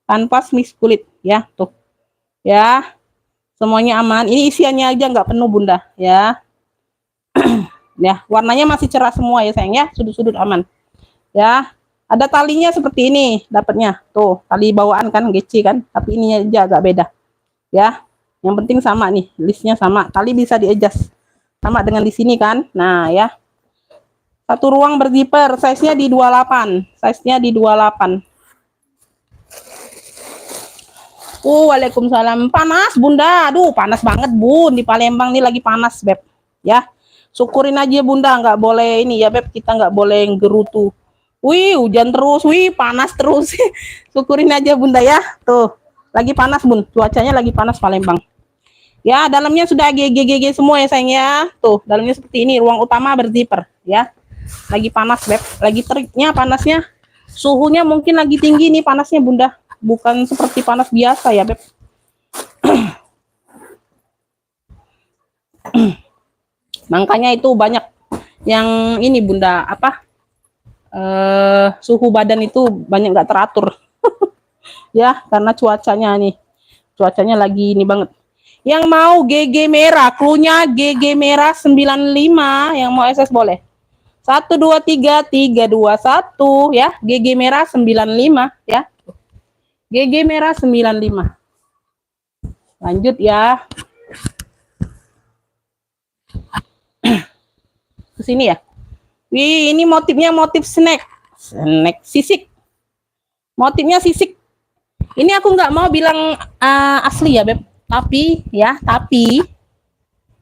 Speaker 1: Kanvas mix kulit ya, tuh. Ya. Semuanya aman. Ini isiannya aja nggak penuh, Bunda ya. Ya, warnanya masih cerah semua ya sayang ya, sudut-sudut aman. Ya, ada talinya seperti ini dapatnya. Tuh, tali bawaan kan gece kan, tapi ini aja agak beda. Ya, yang penting sama nih, listnya sama. Tali bisa di-adjust sama dengan di sini kan. Nah, ya. Satu ruang berzipper, size-nya di 28. Size-nya di 28. Waalaikumsalam. Panas, Bunda. Aduh, panas banget, Bun. Di Palembang nih lagi panas, Beb. Ya. Syukurin aja, Bunda. Nggak boleh ini ya, Beb. Kita nggak boleh gerutu. Wih, hujan terus. Wih, panas terus. Syukurin aja, Bunda ya. Tuh. Lagi panas, Bun. Cuacanya lagi panas Palembang. Ya, dalamnya sudah GGGG semua ya, sayang ya. Tuh, dalamnya seperti ini. Ruang utama berzipper, ya. Lagi panas, Beb. Lagi teriknya panasnya. Suhunya mungkin lagi tinggi nih panasnya, Bunda. Bukan seperti panas biasa ya, Beb. Makanya itu banyak yang ini, Bunda, apa? Suhu badan itu banyak nggak teratur. Ya, karena cuacanya nih. Cuacanya lagi ini banget. Yang mau GG merah, cluenya GG merah 95, yang mau SS boleh. 1 2 3 3 2 1 ya, GG merah 95 ya. GG merah 95. Lanjut ya. Ke sini ya. Wih, ini motifnya motif snack. Snack sisik. Motifnya sisik. Ini aku nggak mau bilang asli ya, Beb. Tapi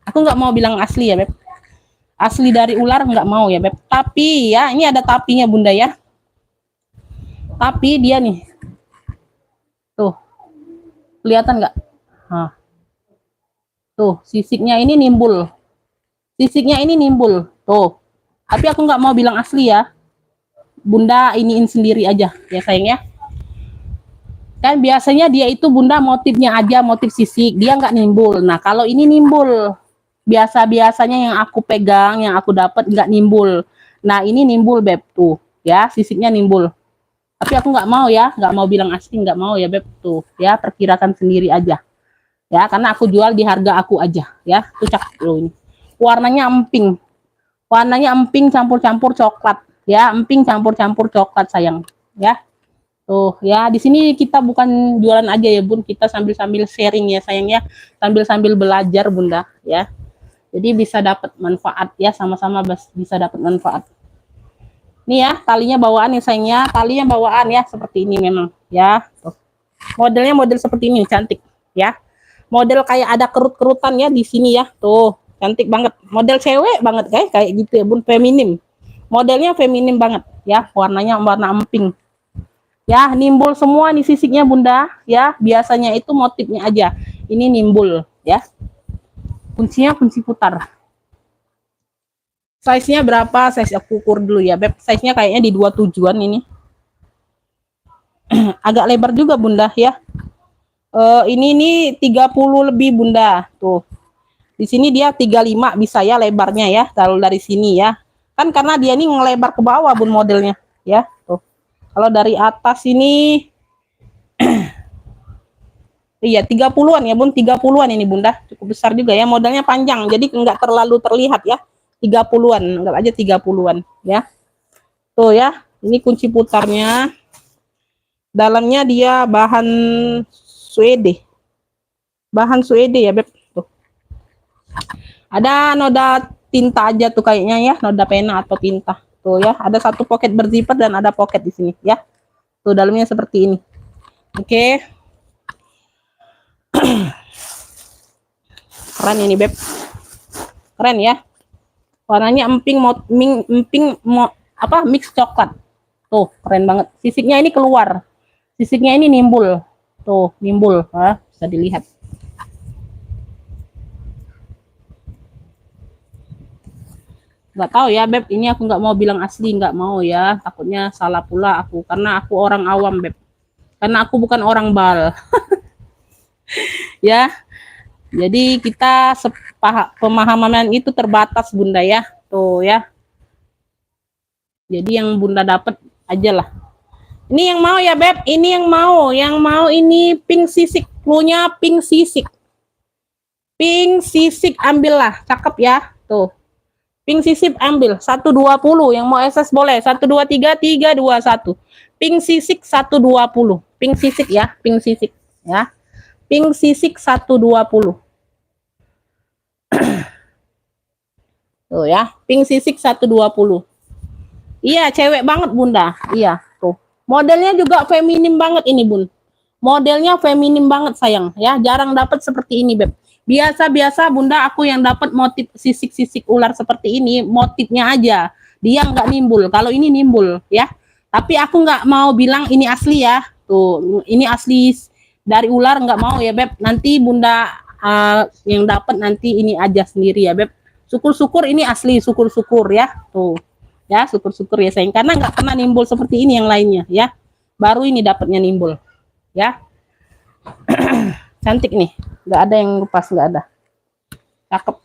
Speaker 1: aku nggak mau bilang asli ya, Beb. Asli dari ular nggak mau ya, Beb. Tapi ya, ini ada tapinya, Bunda ya. Tapi dia nih. Tuh. Kelihatan nggak? Nah. Tuh, sisiknya ini nimbul. Sisiknya ini nimbul. Tuh. Tapi aku nggak mau bilang asli ya. Bunda iniin sendiri aja ya, sayang ya. Kan biasanya dia itu, Bunda, motifnya aja motif sisik, dia nggak nimbul. Nah, kalau ini nimbul. Biasa-biasanya yang aku pegang, yang aku dapat nggak nimbul. Nah, ini nimbul, Beb, tuh. Ya, sisiknya nimbul. Tapi aku nggak mau ya, nggak mau bilang asli, nggak mau ya, Beb, tuh. Ya, perkirakan sendiri aja. Ya, karena aku jual di harga aku aja. Ya, tuh cakep loh ini. Warnanya emping. Warnanya emping campur-campur coklat. Ya, emping campur-campur coklat, sayang. Ya. Tuh ya, di sini kita bukan jualan aja ya, Bun, kita sambil-sambil sharing ya, sayang ya, sambil-sambil belajar, Bunda ya. Jadi bisa dapat manfaat ya, sama-sama bisa dapat manfaat. Nih ya, talinya bawaan ya, sayangnya, talinya bawaan ya, seperti ini memang ya. Tuh. Modelnya model seperti ini, cantik ya. Model kayak ada kerut-kerutan ya di sini ya. Tuh, cantik banget. Model cewek banget kayak gitu ya, Bun, feminim. Modelnya feminim banget ya, warnanya warna emping. Ya, nimbul semua nih sisiknya, Bunda ya. Biasanya itu motifnya aja, ini nimbul ya. Kuncinya kunci putar. Size-nya berapa? Size aku ukur dulu ya, Beb. Size-nya kayaknya di 27-an ini. Agak lebar juga, Bunda ya. Ini nih 30 lebih, Bunda. Tuh. Di sini dia 35 bisa ya lebarnya ya, kalau dari sini ya. Kan karena dia ini ngelebar ke bawah, Bun, modelnya ya. Tuh. Kalau dari atas ini iya 30-an ya, Bun, 30-an ini, Bunda. Cukup besar juga ya, modelnya panjang. Jadi enggak terlalu terlihat ya. 30-an, anggap aja 30-an ya. Tuh ya, ini kunci putarnya. Dalamnya dia bahan suede. Bahan suede ya, Beb. Tuh. Ada noda tinta aja tuh kayaknya ya, noda pena atau tinta. Tuh ya, ada satu pocket berzipper dan ada pocket di sini ya. Tuh dalamnya seperti ini. Oke. Keren ini, Beb. Keren ya. Warnanya emping mix coklat. Tuh, keren banget. Sisiknya ini keluar. Sisiknya ini nimbul. Tuh, nimbul, bisa dilihat. Nggak tahu ya, Beb, ini aku nggak mau bilang asli, nggak mau ya, takutnya salah pula aku, karena aku orang awam, Beb, karena aku bukan orang bal. Ya, jadi kita pemahaman itu terbatas, Bunda ya. Tuh ya, jadi yang Bunda dapat aja lah. Ini yang mau ya, Beb, ini yang mau ini pink sisik, punya pink sisik, ambillah, cakep ya. Tuh, Pink sisip ambil 120, yang mau SS boleh 123 321. Pink sisik 120. Pink sisik ya, pink sisik ya. Pink sisik 120. Tuh ya, pink sisik 120. Iya, cewek banget Bunda. Iya, tuh. Modelnya juga feminim banget ini, Bun. Modelnya feminim banget sayang ya, jarang dapat seperti ini, Beb. Biasa-biasa Bunda aku yang dapat motif sisik-sisik ular seperti ini, motifnya aja. Dia nggak nimbul. Kalau ini nimbul ya. Tapi aku nggak mau bilang ini asli ya. Tuh, ini asli dari ular nggak mau ya, Beb. Nanti Bunda yang dapat nanti ini aja sendiri ya, Beb. Syukur-syukur ini asli, syukur-syukur ya. Tuh. Ya, syukur-syukur ya sayang, karena nggak pernah nimbul seperti ini yang lainnya ya. Baru ini dapatnya nimbul. Ya. Cantik nih, nggak ada yang lepas, nggak ada. Cakep.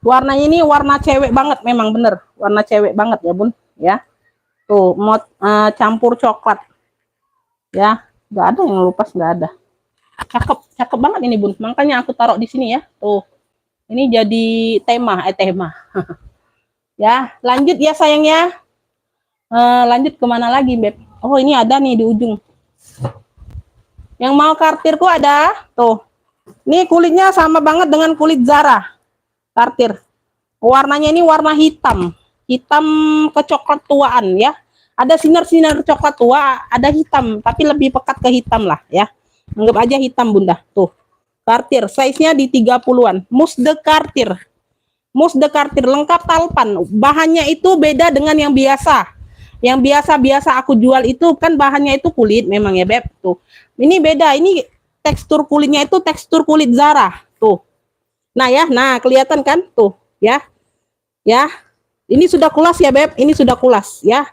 Speaker 1: Warnanya ini warna cewek banget, memang bener warna cewek banget ya Bun ya. Tuh campur coklat ya, nggak ada yang lepas, nggak ada. Cakep, cakep banget ini Bun, makanya aku taruh di sini ya. Tuh ini jadi tema ya. Lanjut ya sayang ya. Lanjut kemana lagi Beb? Oh ini ada nih di ujung. Yang mau kartirku ada tuh. Ini kulitnya sama banget dengan kulit Zara. Kartir. Warnanya ini warna hitam. Hitam kecoklat tuaan ya. Ada sinar-sinar coklat tua, ada hitam, tapi lebih pekat ke hitam lah ya. Anggap aja hitam Bunda. Tuh. Kartir, size-nya di 30-an. Musde kartir. Musde kartir lengkap talpan. Bahannya itu beda dengan yang biasa. Yang biasa-biasa aku jual itu kan bahannya itu kulit memang ya Beb. Tuh. Ini beda, ini tekstur kulitnya itu tekstur kulit Zara. Tuh. Nah ya, nah kelihatan kan? Tuh, ya. Ya. Ini sudah kulas ya Beb, ini sudah kulas ya.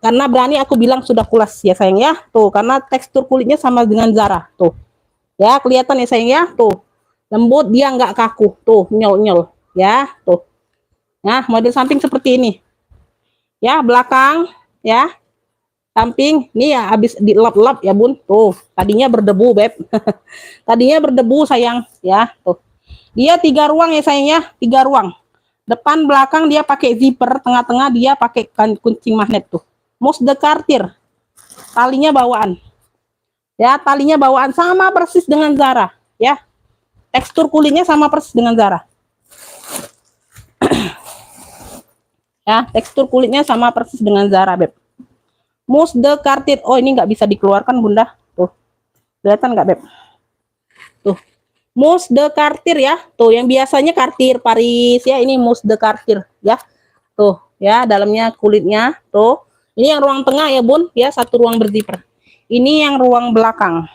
Speaker 1: Karena berani aku bilang sudah kulas ya sayang ya. Tuh, karena tekstur kulitnya sama dengan Zara. Tuh. Ya, kelihatan ya sayang ya. Tuh. Lembut, dia nggak kaku. Tuh, nyol-nyol ya. Tuh. Nah, model samping seperti ini. Ya, belakang ya, samping nih ya, habis dilap-lap ya Bun. Tuh tadinya berdebu Beb. Tadinya berdebu sayang ya. Tuh dia 3 ruang ya sayangnya, 3 ruang, depan belakang dia pakai zipper, tengah-tengah dia pakai kuncing magnet. Tuh Musde kartir, talinya bawaan ya, talinya bawaan sama persis dengan Zara ya, tekstur kulitnya sama persis dengan Zara. Ya, tekstur kulitnya sama persis dengan Zara Beb. Musde kartir. Oh ini nggak bisa dikeluarkan Bunda. Tuh kelihatan nggak Beb? Tuh musde kartir ya. Tuh yang biasanya kartir Paris ya, ini musde kartir ya. Tuh ya, dalamnya kulitnya. Tuh ini yang ruang tengah ya Bun ya, satu ruang berzipper. Ini yang ruang belakang.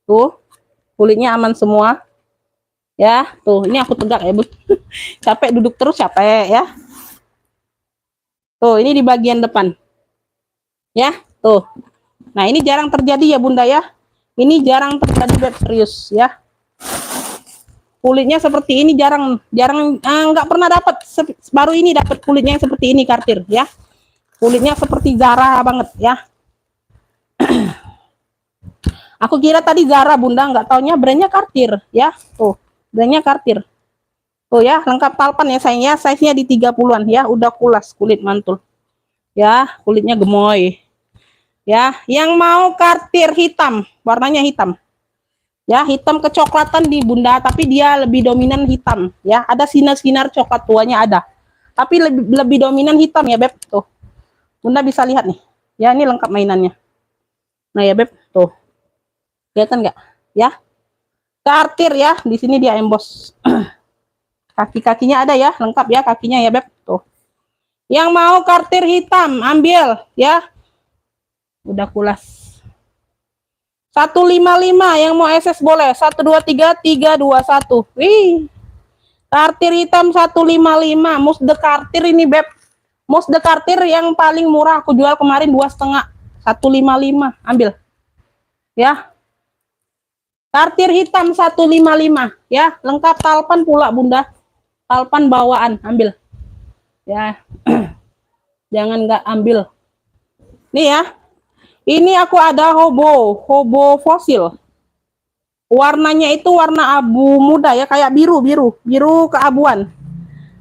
Speaker 1: Tuh kulitnya aman semua. Ya, tuh ini aku tegak ya Bun. Capek duduk terus, capek ya. Tuh ini di bagian depan. Ya, tuh. Nah, ini jarang terjadi ya Bunda ya. Ini jarang terjadi Beb, serius ya. Kulitnya seperti ini jarang nggak pernah dapat, baru ini dapat kulitnya yang seperti ini kartir ya. Kulitnya seperti Zara banget ya. Aku kira tadi Zara Bunda, nggak taunya brandnya kartir ya. Tuh brandnya kartir. Tuh ya, lengkap talpan ya sayangnya, size-nya di 30-an ya, udah kulas kulit mantul. Ya, kulitnya gemoy. Ya, yang mau kartir hitam, warnanya hitam. Ya, hitam kecoklatan di Bunda, tapi dia lebih dominan hitam ya. Ada sinar-sinar coklat tuanya ada. Tapi lebih dominan hitam ya, Beb. Tuh. Bunda bisa lihat nih. Ya, ini lengkap mainannya. Nah, ya, Beb. Tuh. Kelihatan nggak? Ya. Kartir ya, di sini dia emboss. Kaki-kakinya ada ya, lengkap ya kakinya ya Beb. Tuh. Yang mau kartir hitam, ambil ya. Udah kulas. 155, yang mau SS boleh. 123 321. Wih. Kartir hitam 155, musde kartir ini Beb. Musde kartir yang paling murah aku jual kemarin 2,5. 155, ambil. Ya. Kartir hitam 155 ya, lengkap talpan pula Bunda. Talpan bawaan, ambil ya. Jangan nggak ambil nih ya. Ini aku ada hobo fosil Warnanya itu warna abu muda ya, kayak biru keabuan.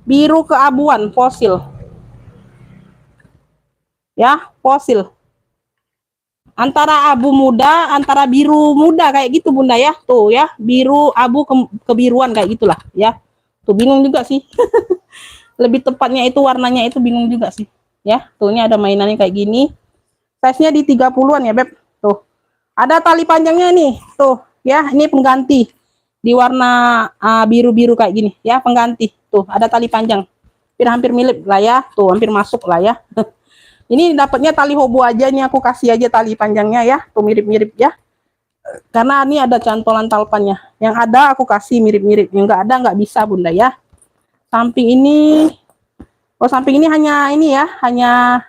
Speaker 1: Biru keabuan fosil. Ya, fosil. Antara abu muda, antara biru muda kayak gitu Bunda ya. Tuh ya, biru abu kebiruan kayak gitulah ya. Tuh bingung juga sih. Lebih tepatnya itu warnanya itu bingung juga sih. Ya, tuh ini ada mainannya kayak gini. Size-nya di 30-an ya, Beb. Tuh. Ada tali panjangnya nih. Tuh, ya, ini pengganti. Di warna biru-biru kayak gini, ya, pengganti. Tuh, ada tali panjang. Hampir mirip lah ya. Tuh, hampir masuk lah ya. Ini dapatnya tali hobo aja nih, aku kasih aja tali panjangnya ya. Tuh mirip-mirip ya. Karena ini ada cantolan talpannya. Yang ada aku kasih mirip-mirip. Yang enggak ada enggak bisa Bunda ya. Samping ini, oh samping ini hanya ini ya, hanya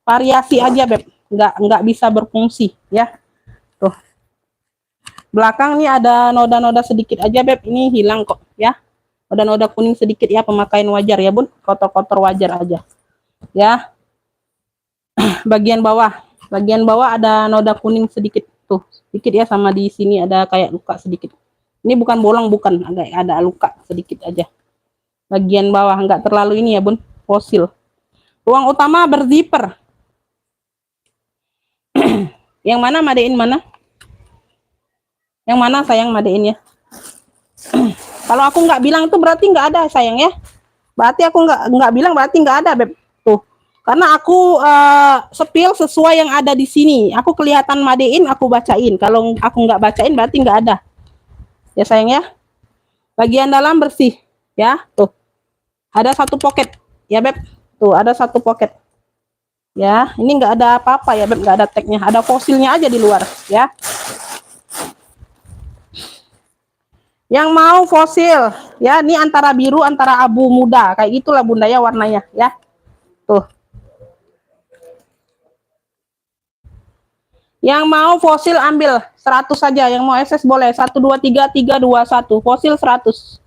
Speaker 1: variasi aja Beb. Enggak bisa berfungsi ya. Tuh. Belakang nih ada noda-noda sedikit aja Beb. Ini hilang kok ya. Noda-noda kuning sedikit ya, pemakaian wajar ya Bun. Kotor-kotor wajar aja. Ya. Bagian bawah ada noda kuning sedikit tuh, sedikit ya, sama di sini ada kayak luka sedikit. Ini bukan bolong, bukan, ada luka sedikit aja. Bagian bawah enggak terlalu ini ya Bun, fosil. Ruang utama berzipper. Yang mana madein mana? Yang mana sayang madein ya? Kalau aku nggak bilang itu berarti nggak ada sayang ya. Berarti aku nggak bilang berarti nggak ada Beb. Tuh. Karena aku sepil sesuai yang ada di sini. Aku kelihatan madein, aku bacain. Kalau aku nggak bacain berarti nggak ada. Ya sayang ya. Bagian dalam bersih. Ya, tuh. Ada satu pocket. Ya Beb. Tuh, ada satu pocket. Ya, ini nggak ada apa-apa ya Beb. Nggak ada tagnya. Ada fosilnya aja di luar. Ya. Yang mau fosil. Ya, ini antara biru, antara abu muda. Kayak gitulah Bunda ya warnanya. Ya. Tuh. Yang mau fosil ambil 100 saja, yang mau SS boleh 1 2 3 3 2 1. Fosil 100.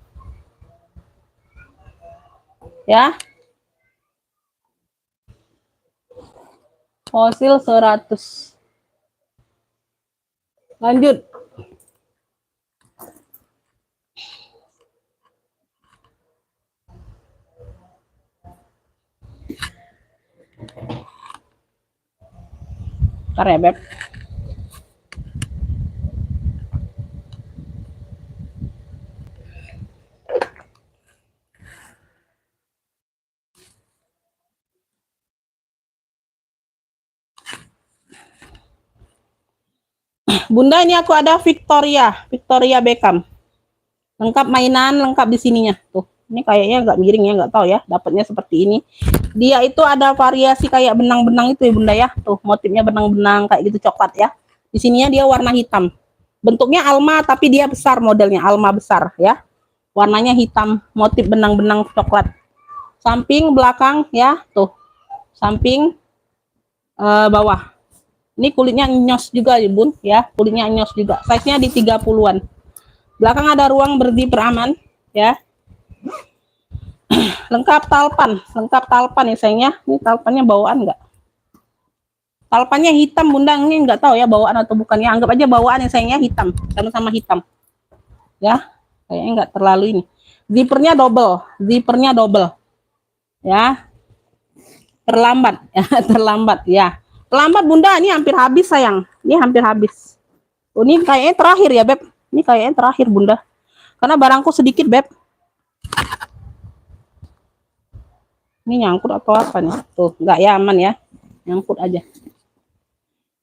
Speaker 1: Ya. Fosil 100. Lanjut. Bentar ya, Beb. Bunda, ini aku ada Victoria Beckham. Lengkap mainan, lengkap di sininya. Tuh, ini kayaknya nggak miring ya, nggak tahu ya. Dapatnya seperti ini. Dia itu ada variasi kayak benang-benang itu ya Bunda ya. Tuh, motifnya benang-benang kayak gitu coklat ya. Di sininya dia warna hitam. Bentuknya alma tapi dia besar modelnya, alma besar ya. Warnanya hitam, motif benang-benang coklat. Samping, belakang ya, tuh. Samping, bawah. Ini kulitnya nyos juga ya Bun ya, kulitnya nyos juga. Size-nya di 30-an. Belakang ada ruang berzipper aman ya. Lengkap talpan ya sayangnya. Ini talpannya bawaan enggak? Talpannya hitam Bunda, ini enggak tahu ya bawaan atau bukan ya. Anggap aja bawaan ya sayangnya, hitam, sama-sama hitam. Ya, kayaknya enggak terlalu ini. Zippernya double. Ya. Terlambat ya, terlambat ya. Terlambat Bunda, ini hampir habis sayang. Ini hampir habis. Oh, ini kayaknya terakhir ya Beb. Ini kayaknya terakhir Bunda. Karena barangku sedikit Beb. Ini nyangkut atau apa nih? Tuh, enggak ya, aman ya. Nyangkut aja.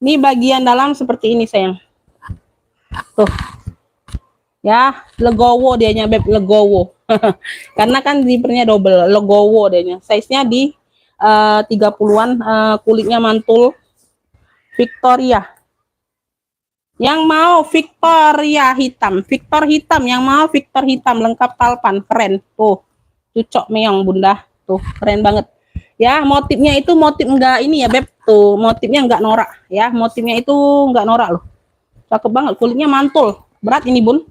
Speaker 1: Ini bagian dalam seperti ini sayang. Tuh. Ya, legowo dianya Beb, legowo. Karena kan zippernya double, legowo dianya. Size-nya di 30-an, kulitnya mantul. Victoria. Yang mau Victoria hitam, Victor hitam, yang mau Victor hitam lengkap talpan, keren. Tuh, cucok meong Bunda. Tuh, keren banget. Ya, motifnya itu motif enggak ini ya, Beb. Tuh, motifnya enggak norak ya. Motifnya itu enggak norak loh. Cakep banget, kulitnya mantul. Berat ini, Bun.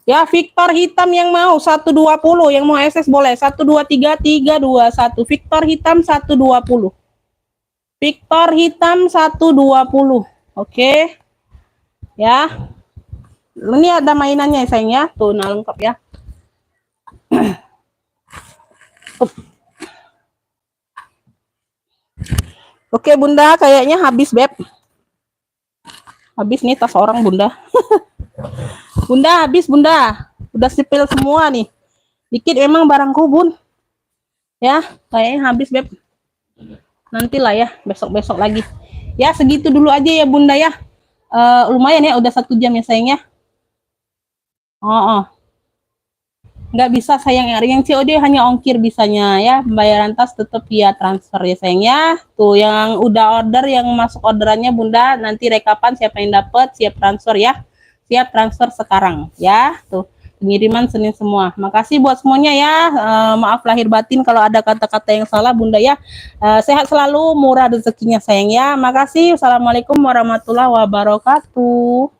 Speaker 1: Ya, Victor hitam yang mau 120, yang mau SS boleh 1 2 3 3 2 1. Victor hitam 120. Victor hitam 120. Oke. Ya. Ini ada mainannya ya sayang ya. Tuh, nah lengkap ya. Oke Bunda, kayaknya habis Beb. Habis nih tas orang Bunda. Bunda habis Bunda. Udah sipil semua nih. Dikit emang barangku Bun. Ya, kayaknya habis Beb. Nantilah ya, besok-besok lagi. Ya, segitu dulu aja ya Bunda ya. Lumayan ya, udah 1 jam ya sayang ya. Oh. Nggak bisa sayang, yang COD hanya ongkir bisanya ya, pembayaran tas tetap via transfer ya sayang ya. Tuh yang udah order, yang masuk orderannya Bunda, nanti rekapan siapa yang dapat, siap transfer ya, siap transfer sekarang ya. Tuh pengiriman Senin semua. Makasih buat semuanya ya. Maaf lahir batin kalau ada kata-kata yang salah Bunda ya. Sehat selalu, murah rezekinya sayang ya. Makasih. Assalamualaikum warahmatullahi wabarakatuh.